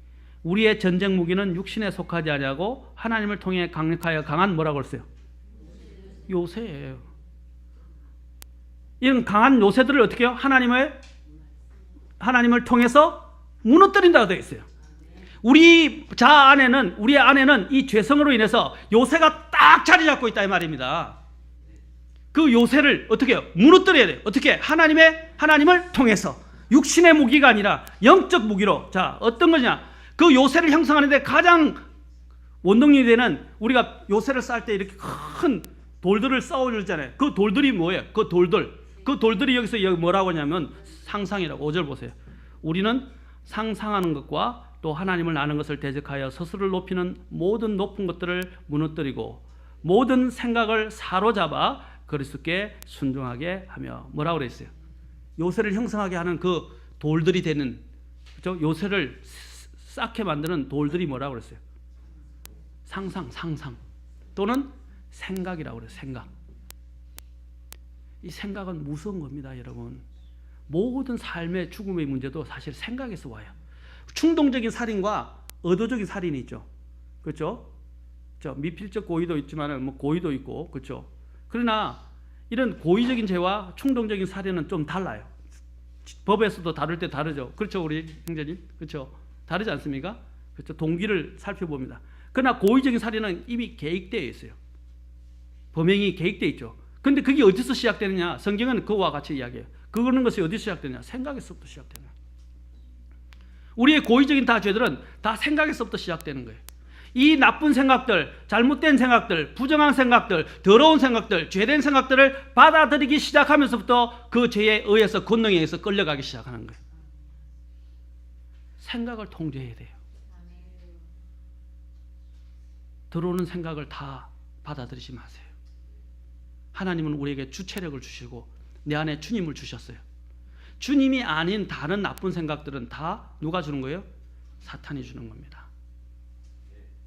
우리의 전쟁 무기는 육신에 속하지 아니하고 하나님을 통해 강력하여 강한 뭐라고 했어요? 요새예요. 이런 강한 요새들을 어떻게 해요? 하나님을 통해서 무너뜨린다고 되어 있어요. 우리 안에는 이 죄성으로 인해서 요새가 딱 자리 잡고 있다 이 말입니다. 그 요새를 어떻게 해요? 무너뜨려야 돼요. 어떻게? 하나님을 통해서 육신의 무기가 아니라 영적 무기로. 자, 어떤 거냐? 그 요새를 형성하는데 가장 원동력이 되는, 우리가 요새를 쌓을 때 이렇게 큰 돌들을 쌓아주잖아요. 그 돌들이 뭐예요? 그 돌들이 여기서 뭐라고 하냐면 상상이라고. 5절 보세요. 우리는 상상하는 것과 또 하나님을 아는 것을 대적하여 스스로를 높이는 모든 높은 것들을 무너뜨리고 모든 생각을 사로잡아 그리스도께 순종하게 하며. 뭐라고 그랬어요? 요새를 형성하게 하는 그 돌들이 되는, 그렇죠? 요새를 쌓게 만드는 돌들이 뭐라고 그랬어요? 상상 또는 생각이라고 그래요. 생각. 이 생각은 무서운 겁니다, 여러분. 모든 삶의 죽음의 문제도 사실 생각에서 와요. 충동적인 살인과 의도적인 살인이 있죠. 그렇죠? 미필적 고의도 있지만 뭐 고의도 있고, 그렇죠? 그러나 이런 고의적인 죄와 충동적인 살인은 좀 달라요. 법에서도 다룰 때 다르죠. 그렇죠, 우리 형제님? 그렇죠? 다르지 않습니까? 그렇죠? 동기를 살펴봅니다. 그러나 고의적인 살인은 이미 계획되어 있어요. 범행이 계획되어 있죠. 근데 그게 어디서 시작되느냐? 성경은 그와 같이 이야기해요. 그거는 것이 어디서 시작되느냐? 생각에서부터 시작되는 거예요. 우리의 고의적인 다 죄들은 다 생각에서부터 시작되는 거예요. 이 나쁜 생각들, 잘못된 생각들, 부정한 생각들, 더러운 생각들, 죄된 생각들을 받아들이기 시작하면서부터 그 죄에 의해서, 권능에 의해서 끌려가기 시작하는 거예요. 생각을 통제해야 돼요. 들어오는 생각을 다 받아들이지 마세요. 하나님은 우리에게 주체력을 주시고 내 안에 주님을 주셨어요. 주님이 아닌 다른 나쁜 생각들은 다 누가 주는 거예요? 사탄이 주는 겁니다.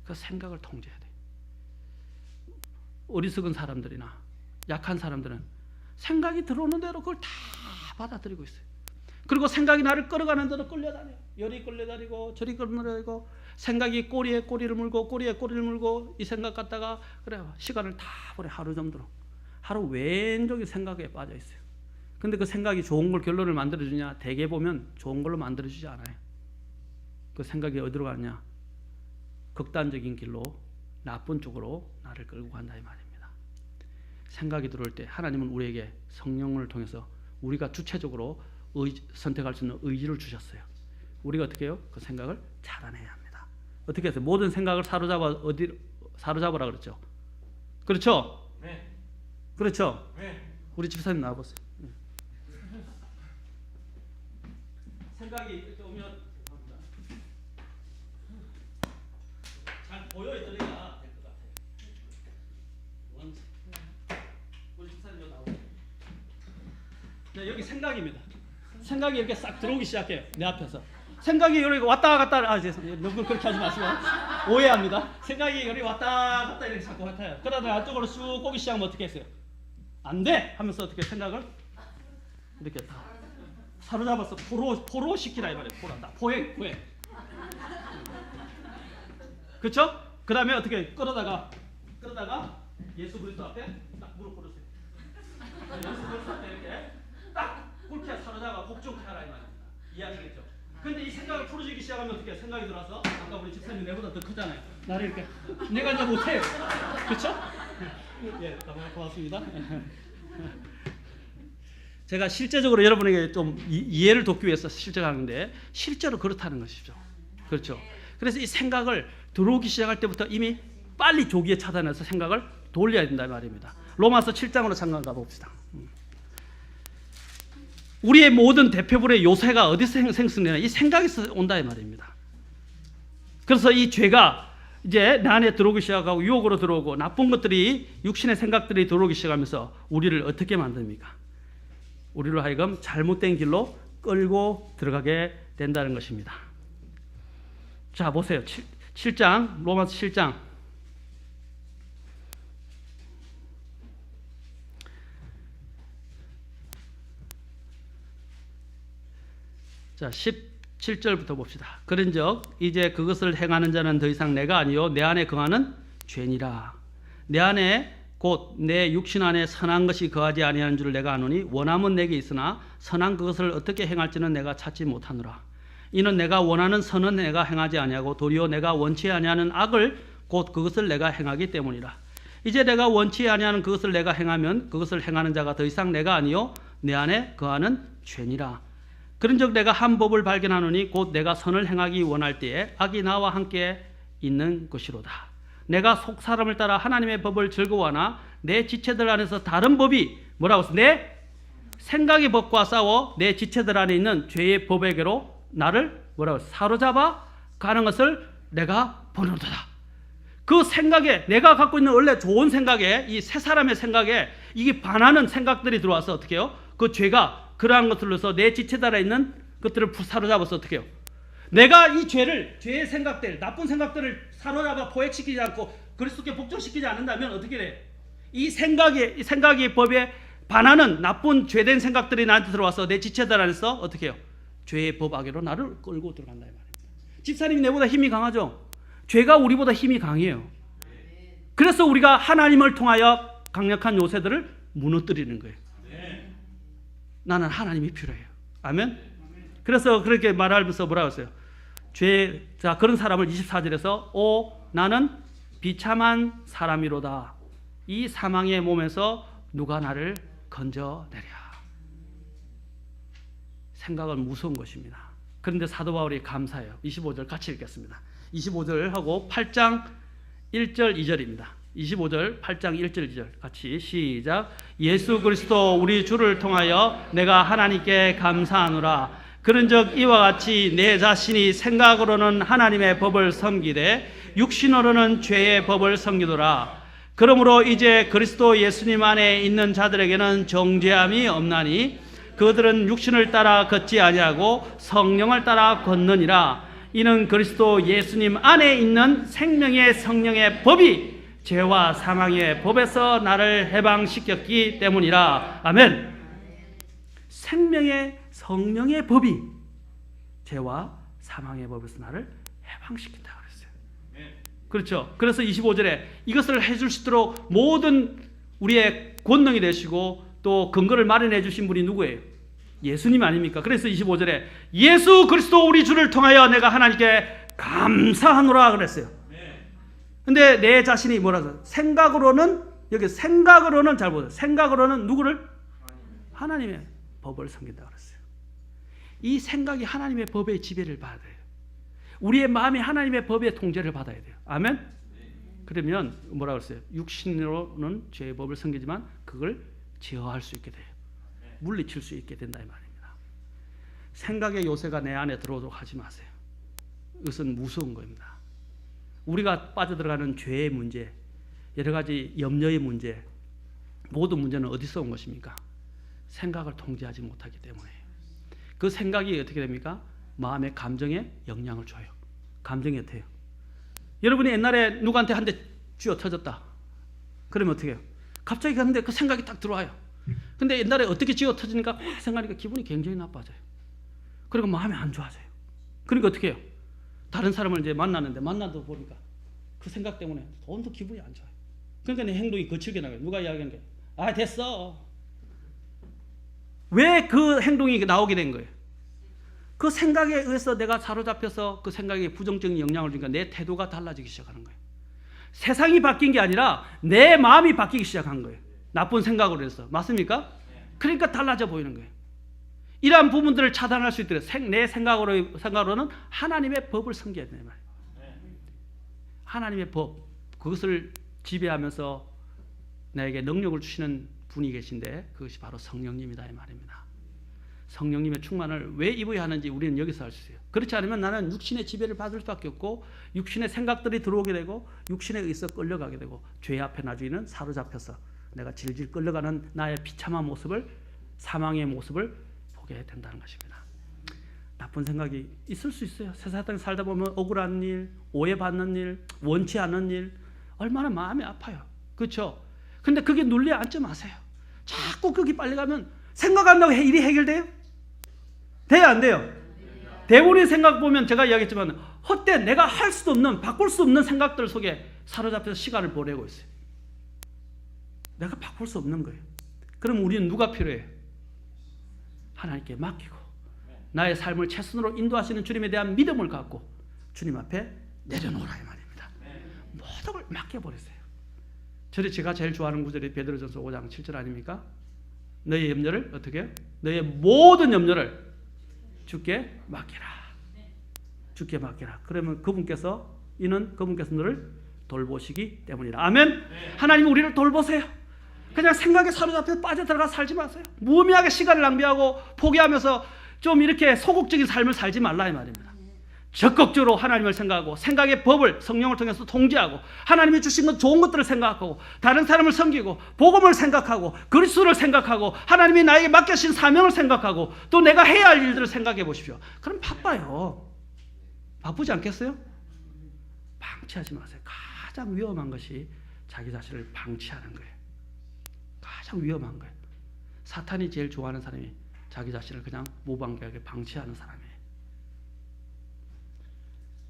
그 생각을 통제해야 돼요. 어리석은 사람들이나 약한 사람들은 생각이 들어오는 대로 그걸 다 받아들이고 있어요. 그리고 생각이 나를 끌어가는 대로 끌려다녀요. 열이 끌려다니고 저리 끌려다니고, 생각이 꼬리에 꼬리를 물고 꼬리에 꼬리를 물고, 이 생각 갖다가 그래 시간을 다 버려. 하루 정도로 하루 왼쪽이 생각에 빠져 있어요. 근데 그 생각이 좋은 걸 결론을 만들어주냐? 대개 보면 좋은 걸로 만들어주지 않아요. 그 생각이 어디로 가느냐? 극단적인 길로, 나쁜 쪽으로 나를 끌고 간다 이 말입니다. 생각이 들어올 때 하나님은 우리에게 성령을 통해서 우리가 주체적으로 선택할 수 있는 의지를 주셨어요. 우리가 어떻게 해요? 그 생각을 차단해야 합니다. 어떻게 해서 모든 생각을 사로잡으라 그랬죠. 그렇죠? 네. 그렇죠? 네. 우리 집사님 나와보세요. 네. 생각이 이렇게 오면 잘 보여드려야 될 것 같아요. 우리 집사님 나오세요. 네, 여기 생각입니다. 생각이 이렇게 싹 들어오기 시작해요. 내 앞에서. 생각이 이렇게 왔다 갔다, 죄송해요. 너무 그렇게 하지 마시고. 오해합니다. 생각이 이렇게 왔다 갔다 이렇게 자꾸 같아요. 그러다가 안쪽으로 쑥 오기 시작하면 어떻게 했어요? 안 돼! 하면서 어떻게 생각을 이렇게 다 사로잡아서 포로시키라 이 말이에요. 포획. 그렇죠? 그 다음에 어떻게 끌어다가 예수 그리스도 앞에 딱 무릎 꿇으세요. 예수 그리스도 앞에 이렇게 딱 꿇게 사로잡아 복종케 하라 이 말입니다. 이해하시겠죠? 근데 이 생각을 풀어주기 시작하면 어떻게 생각이 들어서, 아까 우리 집사님 내보다 더 크잖아요. 나를 이렇게 내가 이제 못해요. 그렇죠? 예, 고맙습니다. 제가 실제적으로 여러분에게 좀 이해를 돕기 위해서 실제로 하는데 실제로 그렇다는 것이죠. 그렇죠? 그래서 이 생각을 들어오기 시작할 때부터 이미 빨리 조기에 차단해서 생각을 돌려야 된다 말입니다. 로마서 7장으로 잠깐 가봅시다. 우리의 모든 대표불의 요새가 어디서 생성되냐? 이 생각에서 온다 이 말입니다. 그래서 이 죄가 이제 내 안에 들어오기 시작하고 유혹으로 들어오고 나쁜 것들이 육신의 생각들이 들어오기 시작하면서 우리를 어떻게 만듭니까? 우리로 하여금 잘못된 길로 끌고 들어가게 된다는 것입니다. 자, 보세요. 7장, 로마서 7장. 자, 17절부터 봅시다. 그런즉 이제 그것을 행하는 자는 더 이상 내가 아니요 내 안에 거하는 죄니라. 내 안에 곧 내 육신 안에 선한 것이 거하지 아니하는 줄 내가 아노니 원함은 내게 있으나 선한 그것을 어떻게 행할지는 내가 찾지 못하노라. 이는 내가 원하는 선은 내가 행하지 아니하고 도리어 내가 원치 아니하는 악을 곧 그것을 내가 행하기 때문이라. 이제 내가 원치 아니하는 그것을 내가 행하면 그것을 행하는 자가 더 이상 내가 아니요 내 안에 거하는 죄니라. 그런즉 내가 한 법을 발견하노니 곧 내가 선을 행하기 원할 때에 악이 나와 함께 있는 것이로다. 내가 속 사람을 따라 하나님의 법을 즐거워하나 내 지체들 안에서 다른 법이 뭐라고 했어? 내 생각의 법과 싸워 내 지체들 안에 있는 죄의 법에게로 나를 뭐라고 했어? 사로잡아 가는 것을 내가 보노도다. 그 생각에 내가 갖고 있는 원래 좋은 생각에 이 새 사람의 생각에 이게 반하는 생각들이 들어와서 어떻게 해요? 그 죄가 그러한 것들로서 내 지체들 안에 있는 것들을 사로잡아서 어떻게 해요? 내가 이 죄의 생각들, 나쁜 생각들을 사로잡아 포획시키지 않고 그리스도께 복종시키지 않는다면 어떻게 돼? 이 생각의 법에 반하는 나쁜 죄된 생각들이 나한테 들어와서 내 지체들 안에서 어떻게 해요? 죄의 법 아래로 나를 끌고 들어간다 이 말입니다. 집사님이 내보다 힘이 강하죠? 죄가 우리보다 힘이 강해요. 그래서 우리가 하나님을 통하여 강력한 요새들을 무너뜨리는 거예요. 나는 하나님이 필요해요. 아멘? 그래서 그렇게 말하면서 뭐라고 했어요? 자, 그런 사람을 24절에서 나는 비참한 사람이로다. 이 사망의 몸에서 누가 나를 건져내랴. 생각은 무서운 것입니다. 그런데 사도 바울이 감사해요. 25절 같이 읽겠습니다. 25절하고 8장 1절 2절입니다. 25절 8장 1절 2절 같이 시작. 예수 그리스도 우리 주를 통하여 내가 하나님께 감사하노라. 그런즉 이와 같이 내 자신이 생각으로는 하나님의 법을 섬기되 육신으로는 죄의 법을 섬기노라. 그러므로 이제 그리스도 예수님 안에 있는 자들에게는 정죄함이 없나니 그들은 육신을 따라 걷지 아니하고 성령을 따라 걷느니라. 이는 그리스도 예수님 안에 있는 생명의 성령의 법이 죄와 사망의 법에서 나를 해방시켰기 때문이라. 아멘. 생명의 성령의 법이 죄와 사망의 법에서 나를 해방시킨다 그랬어요. 그렇죠. 그래서 25절에 이것을 해줄 수 있도록 모든 우리의 권능이 되시고 또 근거를 마련해 주신 분이 누구예요? 예수님 아닙니까? 그래서 25절에 예수 그리스도 우리 주를 통하여 내가 하나님께 감사하노라 그랬어요. 근데 내 자신이 뭐라서 생각으로는 여기 생각으로는 잘 보세요. 생각으로는 누구를? 하나님의 법을 섬긴다 그랬어요. 이 생각이 하나님의 법의 지배를 받아야 돼요. 우리의 마음이 하나님의 법의 통제를 받아야 돼요. 아멘? 그러면 뭐라고 했어요? 육신으로는 죄의 법을 섬기지만 그걸 제어할 수 있게 돼요. 물리칠 수 있게 된다 이 말입니다. 생각의 요새가 내 안에 들어오도록 하지 마세요. 이것은 무서운 겁니다. 우리가 빠져들어가는 죄의 문제, 여러 가지 염려의 문제, 모든 문제는 어디서 온 것입니까? 생각을 통제하지 못하기 때문에. 그 생각이 어떻게 됩니까? 마음의 감정에 영향을 줘요. 감정이 어때요? 여러분이 옛날에 누구한테 한 대 쥐어 터졌다. 그러면 어떻게 해요? 갑자기 갔는데 그 생각이 딱 들어와요. 근데 옛날에 어떻게 쥐어 터지니까 생각하니까 기분이 굉장히 나빠져요. 그리고 마음이 안 좋아져요. 그러니까 어떻게 해요? 다른 사람을 이제 만나는데 만나도 보니까 그 생각 때문에 더 기분이 안 좋아요. 그러니까 내 행동이 거칠게 나가요. 누가 이야기하는 게 됐어. 왜 그 행동이 나오게 된 거예요? 그 생각에 의해서 내가 사로잡혀서 그 생각에 부정적인 영향을 주니까 내 태도가 달라지기 시작하는 거예요. 세상이 바뀐 게 아니라 내 마음이 바뀌기 시작한 거예요. 나쁜 생각으로 해서. 맞습니까? 그러니까 달라져 보이는 거예요. 이러한 부분들을 차단할 수 있도록 내 생각으로는 하나님의 법을 섬겨야 되는 말이에요. 하나님의 법, 그것을 지배하면서 나에게 능력을 주시는 분이 계신데 그것이 바로 성령님이다 이 말입니다. 성령님의 충만을 왜 입어야 하는지 우리는 여기서 알 수 있어요. 그렇지 않으면 나는 육신의 지배를 받을 수밖에 없고 육신의 생각들이 들어오게 되고 육신에 의해서 끌려가게 되고 죄 앞에 나중에는 사로잡혀서 내가 질질 끌려가는 나의 비참한 모습을, 사망의 모습을 보게 된다는 것입니다. 나쁜 생각이 있을 수 있어요. 세상에 살다 보면 억울한 일, 오해받는 일, 원치 않는 일 얼마나 마음이 아파요. 그렇죠? 근데 그게 눌려 앉지 마세요. 자꾸 거기 빨리 가면 생각한다고 일이 해결돼요? 돼요 안 돼요? 대부분의 생각 보면 제가 이야기했지만 헛된 내가 할 수도 없는, 바꿀 수 없는 생각들 속에 사로잡혀서 시간을 보내고 있어요. 내가 바꿀 수 없는 거예요. 그럼 우리는 누가 필요해요? 하나님께 맡기고 나의 삶을 최선으로 인도하시는 주님에 대한 믿음을 갖고 주님 앞에 내려놓으라 이 말입니다. 모든 걸 맡겨버리세요. 저를 제가 제일 좋아하는 구절이 베드로전서 5장 7절 아닙니까? 너의 염려를 어떻게 해요? 너의 모든 염려를 주께 맡기라. 주께 맡기라. 그러면 그분께서 너를 돌보시기 때문이라. 아멘. 하나님은 우리를 돌보세요. 그냥 생각에 사로잡혀 빠져들어가 살지 마세요. 무의미하게 시간을 낭비하고 포기하면서 좀 이렇게 소극적인 삶을 살지 말라 이 말입니다. 적극적으로 하나님을 생각하고 생각의 법을 성령을 통해서 통제하고 하나님이 주신 것 좋은 것들을 생각하고 다른 사람을 섬기고 복음을 생각하고 그리스도를 생각하고 하나님이 나에게 맡겨주신 사명을 생각하고 또 내가 해야 할 일들을 생각해 보십시오. 그럼 바빠요. 바쁘지 않겠어요? 방치하지 마세요. 가장 위험한 것이 자기 자신을 방치하는 거예요. 가장 위험한 거예요. 사탄이 제일 좋아하는 사람이 자기 자신을 그냥 무방비하게 방치하는 사람이에요.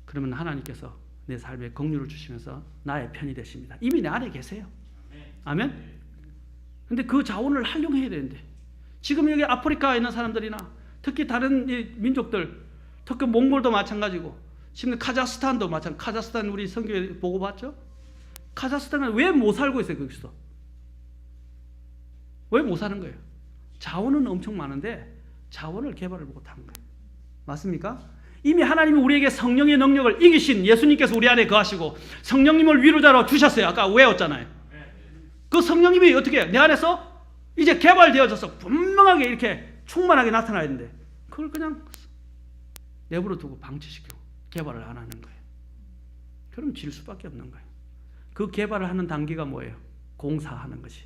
그러면 하나님께서 내 삶에 긍휼을 주시면서 나의 편이 되십니다. 이미 내 안에 계세요. 아멘? 근데 그 자원을 활용해야 되는데 지금 여기 아프리카에 있는 사람들이나 특히 다른 민족들, 특히 몽골도 마찬가지고 지금 카자흐스탄도 마찬가지고 카자흐스탄 우리 선교회 보고 봤죠? 카자흐스탄은 왜 못 살고 있어요? 거기서 왜 못 사는 거예요? 자원은 엄청 많은데 자원을 개발을 못한 거예요. 맞습니까? 이미 하나님이 우리에게 성령의 능력을 이기신 예수님께서 우리 안에 거하시고 성령님을 위로자로 주셨어요. 아까 외웠잖아요. 그 성령님이 어떻게 내 안에서 이제 개발되어져서 분명하게 이렇게 충만하게 나타나야 되는데 그걸 그냥 내버려 두고 방치시키고 개발을 안 하는 거예요. 그럼 질 수밖에 없는 거예요. 그 개발을 하는 단계가 뭐예요? 공사하는 것이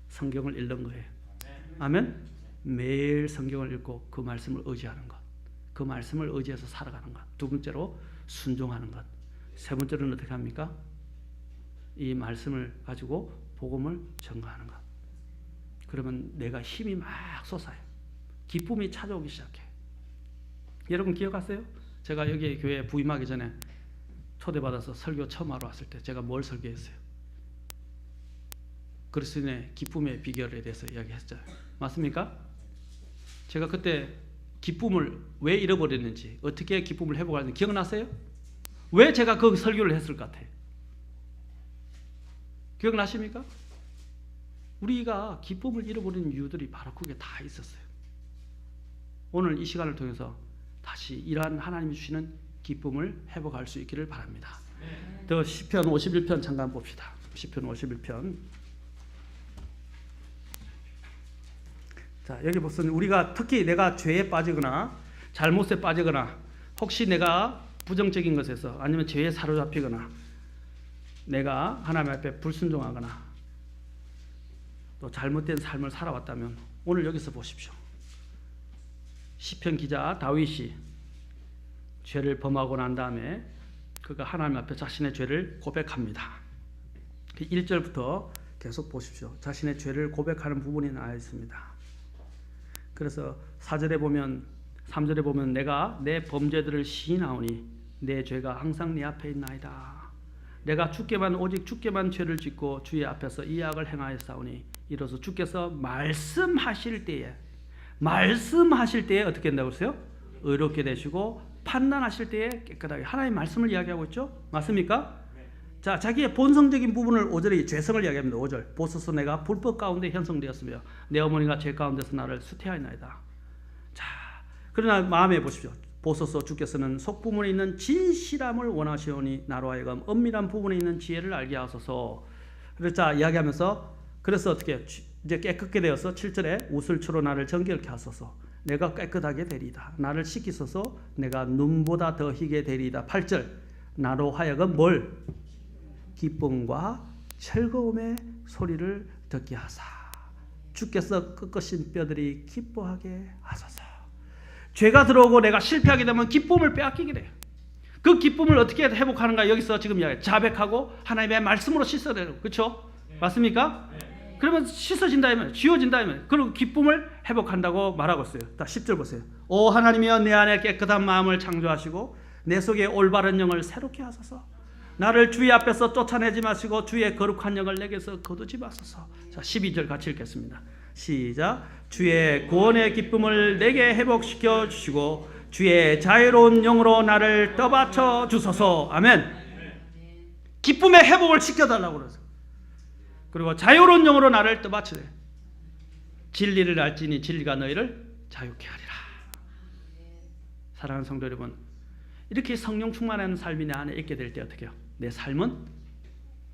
성경을 읽는 거예요. 아멘? 매일 성경을 읽고 그 말씀을 의지하는 것, 그 말씀을 의지해서 살아가는 것. 두 번째로 순종하는 것. 세 번째로는 어떻게 합니까? 이 말씀을 가지고 복음을 전가하는 것. 그러면 내가 힘이 막 솟아요. 기쁨이 찾아오기 시작해요. 여러분 기억하세요? 제가 여기 교회에 부임하기 전에 초대받아서 설교 처음 하러 왔을 때 제가 뭘 설교했어요? 그리스도인의 기쁨의 비결에 대해서 이야기했죠. 맞습니까? 제가 그때 기쁨을 왜 잃어버렸는지, 어떻게 기쁨을 회복하는지 기억나세요? 왜 제가 그 설교를 했을 것 같아요? 기억나십니까? 우리가 기쁨을 잃어버리는 이유들이 바로 그게 다 있었어요. 오늘 이 시간을 통해서 다시 이러한 하나님이 주시는 기쁨을 회복할 수 있기를 바랍니다. 더 시편 51편 잠깐 봅시다. 시편 51편. 자, 여기 보시면 우리가 특히 내가 죄에 빠지거나 잘못에 빠지거나 혹시 내가 부정적인 것에서 아니면 죄에 사로잡히거나 내가 하나님 앞에 불순종하거나 또 잘못된 삶을 살아왔다면 오늘 여기서 보십시오. 시편 기자 다윗이 죄를 범하고 난 다음에 그가 하나님 앞에 자신의 죄를 고백합니다. 1절부터 계속 보십시오. 자신의 죄를 고백하는 부분이 나와 있습니다. 그래서 4절에 보면 3절에 보면 내가 내 범죄들을 시인하오니 내 죄가 항상 내 앞에 있나이다. 내가 오직 주께만 죄를 짓고 주의 앞에서 이 악을 행하였사오니 이로써 주께서 말씀하실 때에 어떻게 된다고 했어요? 의롭게 되시고 판단하실 때에 깨끗하게. 하나님의 말씀을 이야기하고 있죠? 맞습니까? 자, 자기의 본성적인 부분을 5절에 죄성을 이야기합니다. 5절. 보소서 내가 불법 가운데 형성되었으며 내 어머니가 죄 가운데서 나를 수태하였나이다. 자, 그러나 마음에 보십시오. 보소서 주께서는 속부문에 있는 진실함을 원하시오니 나로 하여금 엄밀한 부분에 있는 지혜를 알게 하소서. 그래서 이야기하면서 그래서 어떻게 이제 깨끗게 되어서 7절에 웃을 추로 나를 정결케 하소서. 내가 깨끗하게 되리이다. 나를 씻기소서 내가 눈보다 더 희게 되리이다. 8절 나로 하여금 뭘? 기쁨과 즐거움의 소리를 듣게 하사 주께서 꺾으신 뼈들이 기뻐하게 하소서. 죄가 들어오고 내가 실패하게 되면 기쁨을 빼앗기게 돼요. 그 기쁨을 어떻게 회복하는가? 여기서 지금 이야기해요. 자백하고 하나님의 말씀으로 씻어야 돼요. 그렇죠? 맞습니까? 그러면 씻어진다면, 지워진다면, 그리고 기쁨을 회복한다고 말하고 있어요. 다 10절 보세요. 오 하나님이여 내 안에 깨끗한 마음을 창조하시고 내 속에 올바른 영을 새롭게 하소서. 나를 주의 앞에서 쫓아내지 마시고 주의 거룩한 영을 내게서 거두지 마소서. 자 12절 같이 읽겠습니다. 시작. 주의 구원의 기쁨을 내게 회복시켜 주시고 주의 자유로운 영으로 나를 떠받쳐 주소서. 아멘. 기쁨의 회복을 시켜달라고 그러죠. 그리고 자유로운 영으로 나를 떠받쳐. 진리를 알지니 진리가 너희를 자유케 하리라. 사랑하는 성도 여러분, 이렇게 성령 충만한 삶이 내 안에 있게 될 때 어떻게 해요? 내 삶은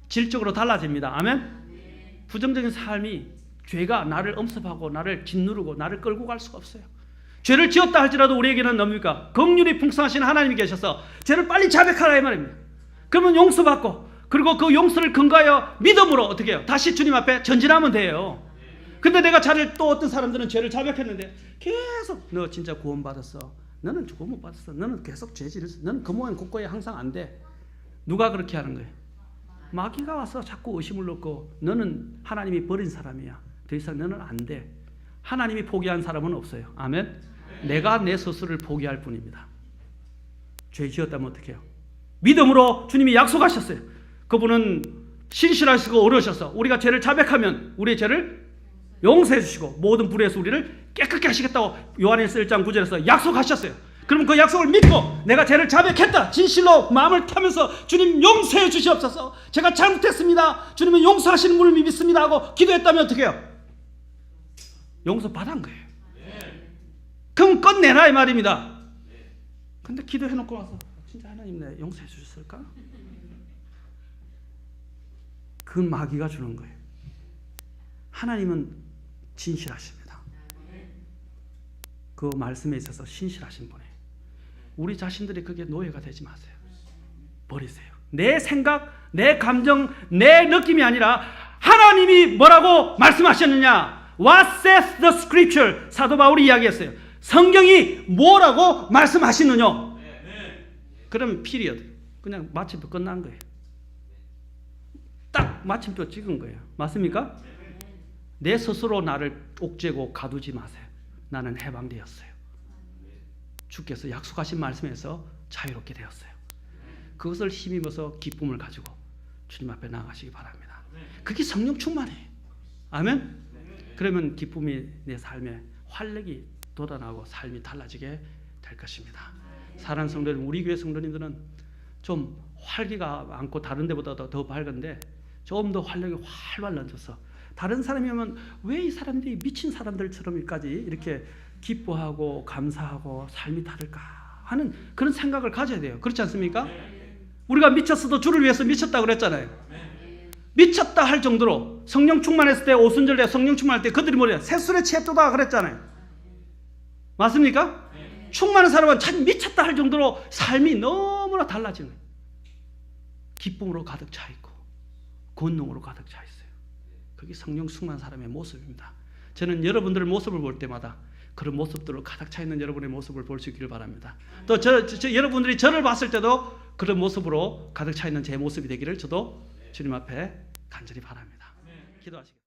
질적으로 달라집니다. 아멘. 부정적인 삶이 죄가 나를 엄습하고 나를 짓누르고 나를 끌고 갈 수가 없어요. 죄를 지었다 할지라도 우리에게는 뭡니까? 긍휼이 풍성하신 하나님이 계셔서 죄를 빨리 자백하라 이 말입니다. 그러면 용서받고 그리고 그 용서를 근거하여 믿음으로 어떻게 해요? 다시 주님 앞에 전진하면 돼요. 근데 내가 또 어떤 사람들은 죄를 자백했는데 계속 너 진짜 구원받았어. 너는 구원 못 받았어. 너는 계속 죄 지었어. 너는 그 모양 국고에 항상 안 돼. 누가 그렇게 하는 거예요? 마귀가 와서 자꾸 의심을 넣고 너는 하나님이 버린 사람이야. 더 이상 너는 안 돼. 하나님이 포기한 사람은 없어요. 아멘. 내가 내 스스로를 포기할 뿐입니다. 죄 지었다면 어떻게 해요? 믿음으로 주님이 약속하셨어요. 그분은 신실하시고 어려우셔서 우리가 죄를 자백하면 우리의 죄를 용서해 주시고 모든 불의에서 우리를 깨끗게 하시겠다고 요한일서 1장 9절에서 약속하셨어요. 그럼 그 약속을 믿고 내가 죄를 자백했다. 진실로 마음을 타면서 주님 용서해 주시옵소서. 제가 잘못했습니다. 주님은 용서하시는 분을 믿습니다 하고 기도했다면 어떻게 해요? 용서 받은 거예요. 그럼 끝내라 이 말입니다. 근데 기도해놓고 와서 진짜 하나님 내 용서해 주셨을까? 그건 마귀가 주는 거예요. 하나님은 진실하십니다. 그 말씀에 있어서 신실하신 분이에요. 우리 자신들이 그게 노예가 되지 마세요. 버리세요. 내 생각, 내 감정, 내 느낌이 아니라 하나님이 뭐라고 말씀하셨느냐? What says the scripture? 사도 바울이 이야기했어요. 성경이 뭐라고 말씀하시느냐? 그러면 period. 그냥 마침표 끝난 거예요. 딱 마침표 찍은 거예요. 맞습니까? 내 스스로 나를 옥죄고 가두지 마세요. 나는 해방되었어요. 주께서 약속하신 말씀에서 자유롭게 되었어요. 그것을 힘입어서 기쁨을 가지고 주님 앞에 나가시기 바랍니다. 그게 성령 충만이에요. 아멘? 그러면 기쁨이 내 삶에 활력이 돋아나고 삶이 달라지게 될 것입니다. 사랑하는 성도님, 우리 교회 성도님들은 좀 활기가 많고 다른 데보다 더 밝은데 좀 더 활력이 활활 넘쳐서 다른 사람이 오면 왜 이 사람들이 미친 사람들처럼까지 이렇게 기뻐하고 감사하고 삶이 다를까 하는 그런 생각을 가져야 돼요. 그렇지 않습니까? 우리가 미쳤어도 주를 위해서 미쳤다고 그랬잖아요. 미쳤다 할 정도로 성령 충만했을 때 오순절에 성령 충만할 때 그들이 뭐래요? 새술에 취했도다 그랬잖아요. 맞습니까? 충만한 사람은 참 미쳤다 할 정도로 삶이 너무나 달라지는 거예요. 기쁨으로 가득 차 있고 권능으로 가득 차 있어요. 그게 성령 충만한 사람의 모습입니다. 저는 여러분들의 모습을 볼 때마다 그런 모습들로 가득 차 있는 여러분의 모습을 볼 수 있기를 바랍니다. 또 여러분들이 저를 봤을 때도 그런 모습으로 가득 차 있는 제 모습이 되기를 저도 주님 앞에 간절히 바랍니다. 기도하시겠습니다.